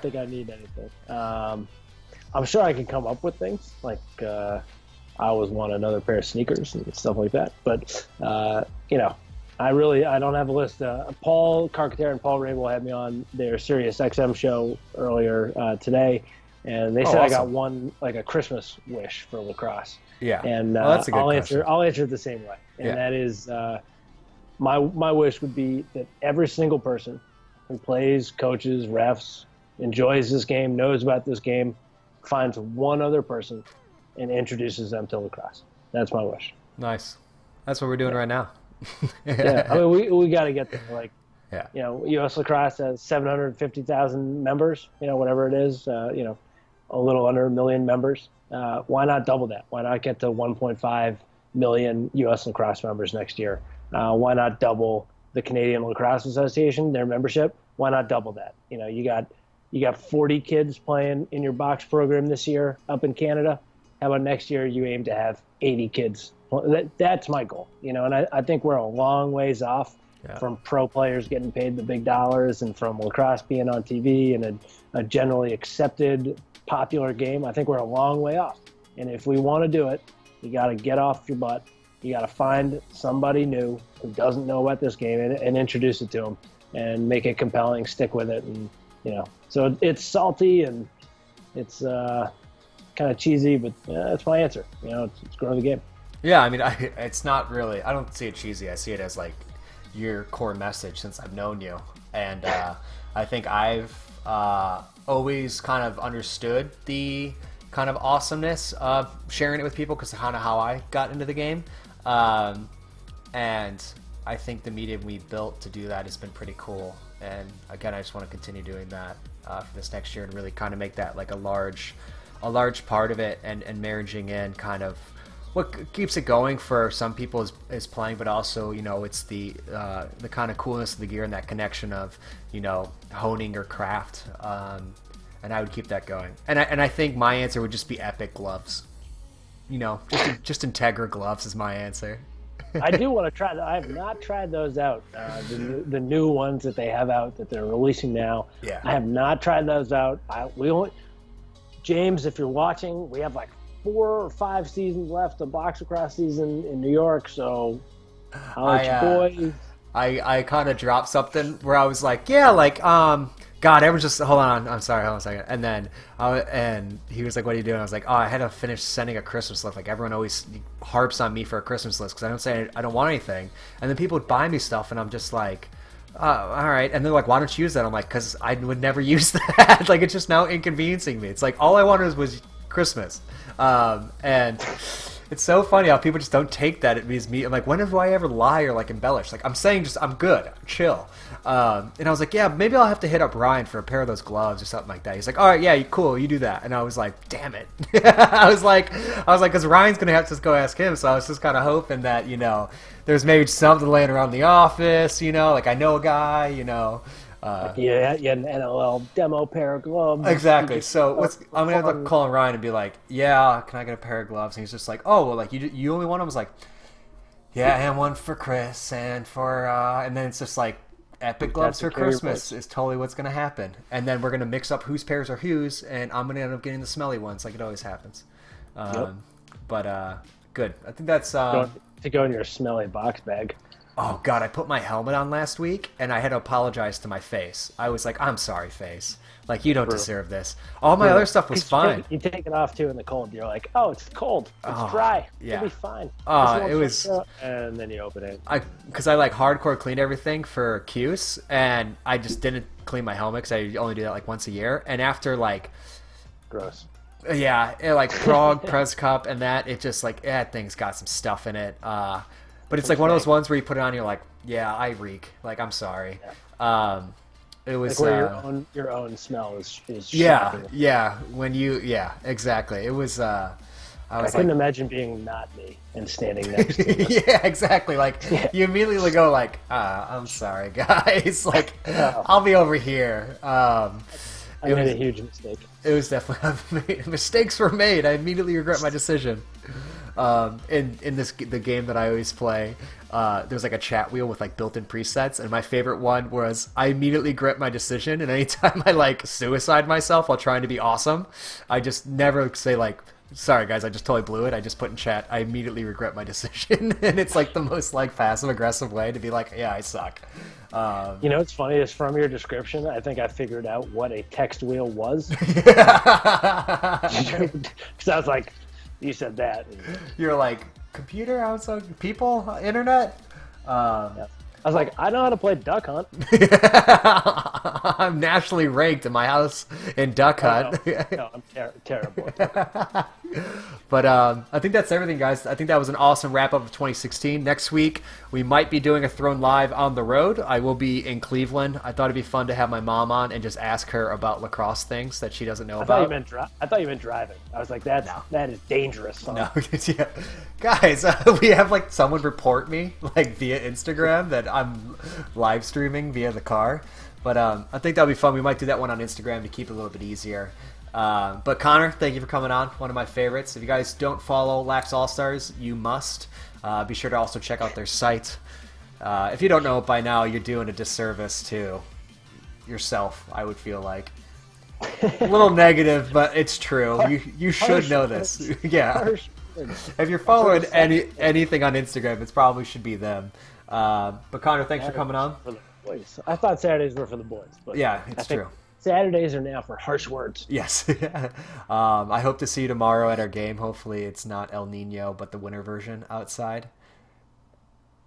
think I need anything. I'm sure I can come up with things like I always want another pair of sneakers and stuff like that. But I don't have a list. Paul Carcaterra and Paul Rabel had me on their Sirius XM show earlier today, and they said awesome. I got one, like a Christmas wish for lacrosse. Yeah, and that's a good question. I'll answer it the same way, and that is my wish would be that every single person who plays, coaches, refs, enjoys this game, knows about this game, finds one other person and introduces them to lacrosse. That's my wish. Nice. That's what we're doing right now. Yeah, I mean, we got to get there. Like, Yeah. U.S. Lacrosse has 750,000 members. Whatever it is. A little under a million members. Why not double that? Why not get to 1.5 million U.S. Lacrosse members next year? Why not double the Canadian Lacrosse Association, their membership? Why not double that? You got 40 kids playing in your box program this year up in Canada. How about next year you aim to have 80 kids? That's my goal. And I think we're a long ways off from pro players getting paid the big dollars and from lacrosse being on TV and a generally accepted popular game. I think we're a long way off. And if we want to do it, you got to get off your butt. You got to find somebody new who doesn't know about this game and introduce it to them and make it compelling, stick with it. And, so it's salty and it's kind of cheesy, but that's my answer. It's grow the game. Yeah, I mean, it's not really, I don't see it cheesy. I see it as like your core message since I've known you. And I think I've always kind of understood the kind of awesomeness of sharing it with people because kind of how I got into the game. And I think the medium we built to do that has been pretty cool. And again, I just want to continue doing that for this next year and really kind of make that like a large part of it and marrying in kind of what keeps it going for some people is playing, but also, it's the kind of coolness of the gear and that connection of, honing your craft. And I would keep that going. And I think my answer would just be epic gloves. Just Integra gloves is my answer. I do want to try that. I have not tried those out. The new ones that they have out that they're releasing now. Yeah. I have not tried those out. James, if you're watching, we have like 4 or 5 seasons left of box lacrosse season in New York. So I'll let you boys. I kind of dropped something where I was like, yeah, like, God, everyone's just, hold on, I'm sorry, hold on a second. And then, and he was like, what are you doing? I was like, I had to finish sending a Christmas list. Like, everyone always harps on me for a Christmas list because I don't say I don't want anything. And then people would buy me stuff, and I'm just like, all right. And they're like, why don't you use that? I'm like, because I would never use that. Like, it's just now inconveniencing me. It's like, all I wanted was Christmas. And it's so funny how people just don't take that. It means me. I'm like, when have I ever lie or like embellish? Like, I'm saying just, I'm good, chill. And I was like, yeah, maybe I'll have to hit up Ryan for a pair of those gloves or something like that. He's like, all right, yeah, cool, you do that. And I was like, damn it. I was like, because Ryan's gonna have to just go ask him. So I was just kind of hoping that there's maybe something laying around the office. Like I know a guy. You had an NLL demo pair of gloves. Exactly. So I'm gonna have to call Ryan and be like, yeah, can I get a pair of gloves? And he's just like, oh, well, like you only want them? I was like, yeah, and one for Chris and for and then it's just like epic gloves for Christmas is totally what's gonna happen. And then we're gonna mix up whose pairs are whose, and I'm gonna end up getting the smelly ones, like it always happens. But good. I think that's to go in your smelly box bag. Oh, God, I put my helmet on last week, and I had to apologize to my face. I was like, I'm sorry, face. Like, you don't deserve this. All my other stuff was fine. You take it off, too, in the cold. You're like, oh, it's cold. It's dry. Yeah. It'll be fine. It was... And then you open it. Because I, like, hardcore cleaned everything for Cuse, and I just didn't clean my helmet because I only do that, like, once a year. And after, like... Gross. Yeah, like, Prague, Press Cup, and that, it just, like, that thing's got some stuff in it. But it's like one of those ones where you put it on and you're like, yeah, I reek. Like, I'm sorry. Yeah. It was like where your own smell is yeah, shocking. exactly. It was I couldn't imagine being not me and standing next to you. Yeah, exactly. Like you immediately go like, I'm sorry, guys. Like I'll be over here. I made a huge mistake. It was definitely mistakes were made. I immediately regret my decision. In the game that I always play, there's like a chat wheel with like built-in presets, and my favorite one was I immediately regret my decision, and anytime I like suicide myself while trying to be awesome, I just never say like, sorry guys, I just totally blew it. I just put in chat, I immediately regret my decision. And it's like the most like passive aggressive way to be like, yeah, I suck. It's funny is from your description, I think I figured out what a text wheel was. Because I was like, you said that. You're like, computer, outside people, internet? Yeah. I was like, I know how to play Duck Hunt. I'm nationally ranked in my house in Duck Hunt. No, I'm terrible. But I think that's everything, guys. I think that was an awesome wrap-up of 2016. Next week, we might be doing a Throne Live on the road. I will be in Cleveland. I thought it'd be fun to have my mom on and just ask her about lacrosse things that she doesn't know about. I thought you meant driving. I was like, that is dangerous. Huh? No, yeah. Guys, we have like someone report me like via Instagram that I'm live streaming via the car. But I think that'll be fun. We might do that one on Instagram to keep it a little bit easier. But Connor, thank you for coming on. One of my favorites. If you guys don't follow Lax All-Stars, you must. Be sure to also check out their site. If you don't know it by now, you're doing a disservice to yourself, I would feel like. A little negative, but it's true. You should know this. Yeah. If you're following anything on Instagram, it probably should be them. But Connor, thanks for coming on. For the boys. I thought Saturdays were for the boys. But yeah, it's true. Saturdays are now for harsh words. Yes. I hope to see you tomorrow at our game. Hopefully it's not El Nino, but the winter version outside.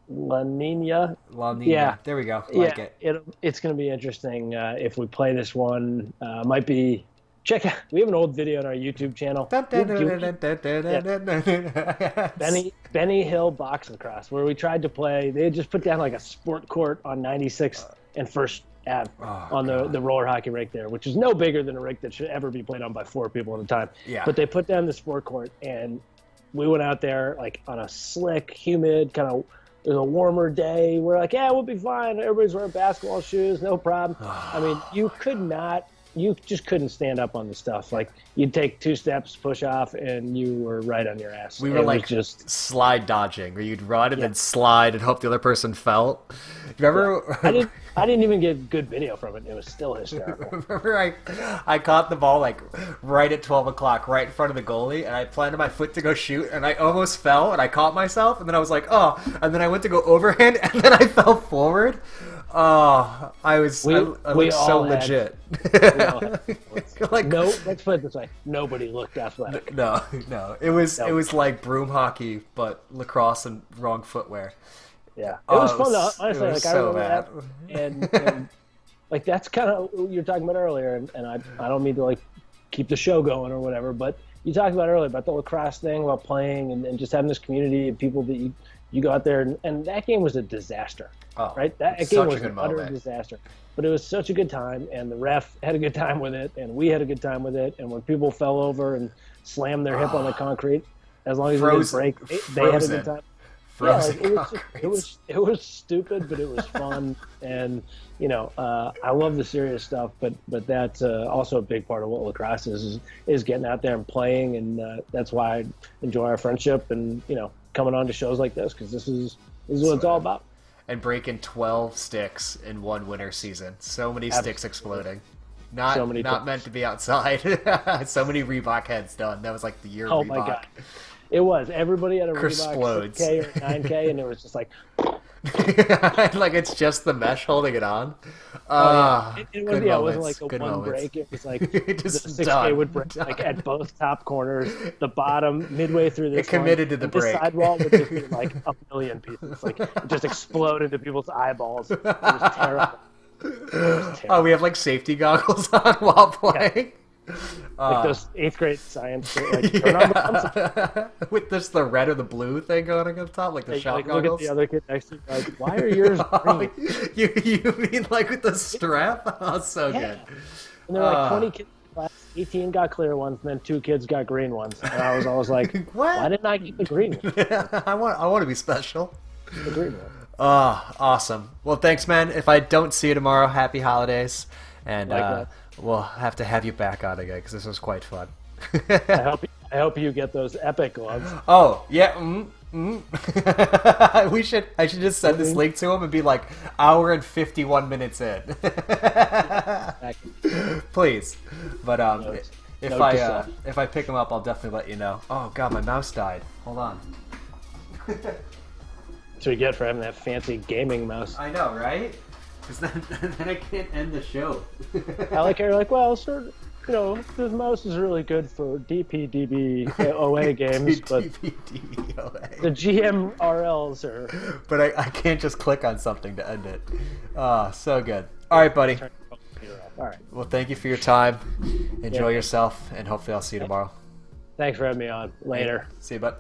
La Nina. Yeah. There we go. Like it's going to be interesting if we play this one. Might be... Check out. We have an old video on our YouTube channel. Benny Hill Box Lacrosse, where we tried to play. They had just put down like a sport court on 96th and First Ave on the roller hockey rink there, which is no bigger than a rink that should ever be played on by 4 people at a time. Yeah. But they put down the sport court, and we went out there like on a slick, humid kind of. It was a warmer day. We're like, yeah, we'll be fine. Everybody's wearing basketball shoes, no problem. I mean, you just couldn't stand up on the stuff. Like, you'd take 2 steps, push off, and you were right on your ass. We were like just slide dodging, where you'd run and then slide and hope the other person fell. Remember? Yeah. I didn't even get good video from it. It was still hysterical. Remember, I caught the ball like right at 12 o'clock, right in front of the goalie, and I planted my foot to go shoot, and I almost fell, and I caught myself, and then I was like, oh, and then I went to go overhand, and then I fell forward. Oh, I looked so legit. Like, no, let's put it this way: nobody looked athletic. No, it was like broom hockey, but lacrosse and wrong footwear. Yeah, it was fun though. Honestly, like I remember that, and like that's kind of what you were talking about earlier. And I don't mean to like keep the show going or whatever, but you talked about earlier about the lacrosse thing, about playing and just having this community of people that you go out there and that game was a disaster. Oh, right, that game was an utter disaster. But it was such a good time, and the ref had a good time with it, and we had a good time with it. And when people fell over and slammed their hip on the concrete, as long as it didn't break, they had a good time. It was stupid, but it was fun, and I love the serious stuff, but that's also a big part of what lacrosse is getting out there and playing, and that's why I enjoy our friendship and coming on to shows like this, because this is what it's all about. And breaking 12 sticks in one winter season, so many sticks exploding. Not meant to be outside. So many Reebok heads done. That was like the year. Oh Reebok. My god. It was. Everybody had a Reebok 6K or 9K, and it was just like... like it's just the mesh holding it on. It wasn't like a one break. It was like the 6K would break like at both top corners, the bottom, midway through this. It committed to the break. The sidewall would just be like a million pieces. Like it just explode into people's eyeballs. It was terrible. Oh, we have like safety goggles on while playing. Like those 8th grade science, like with just the red or the blue thing going on the top, like the shot goggles. Look at the other kid next to you, like, why are yours green? You mean like with the strap? Oh, so good. And there were like 20 kids in class, 18 got clear ones, and then 2 kids got green ones. And I was always like, what? Why didn't I get the green one? I want to be special. The green one. Awesome. Well, thanks, man. If I don't see you tomorrow, happy holidays. And we'll have to have you back on again because this was quite fun. I hope you get those epic gloves. Oh yeah. I should just send this link to him and be like, hour and 51 minutes in. Please, but if I pick him up, I'll definitely let you know. Oh god, my mouse died. Hold on. That's what you get for having that fancy gaming mouse. I know, right? Because then I can't end the show. I like how you're like, well, sort of, this mouse is really good for DPDBOA games, but DPDBOA. the GMRLs are... But I can't just click on something to end it. So good. All right, buddy. All right. Well, thank you for your time. Enjoy yourself, and hopefully I'll see you tomorrow. Thanks for having me on. Later. See you, bud.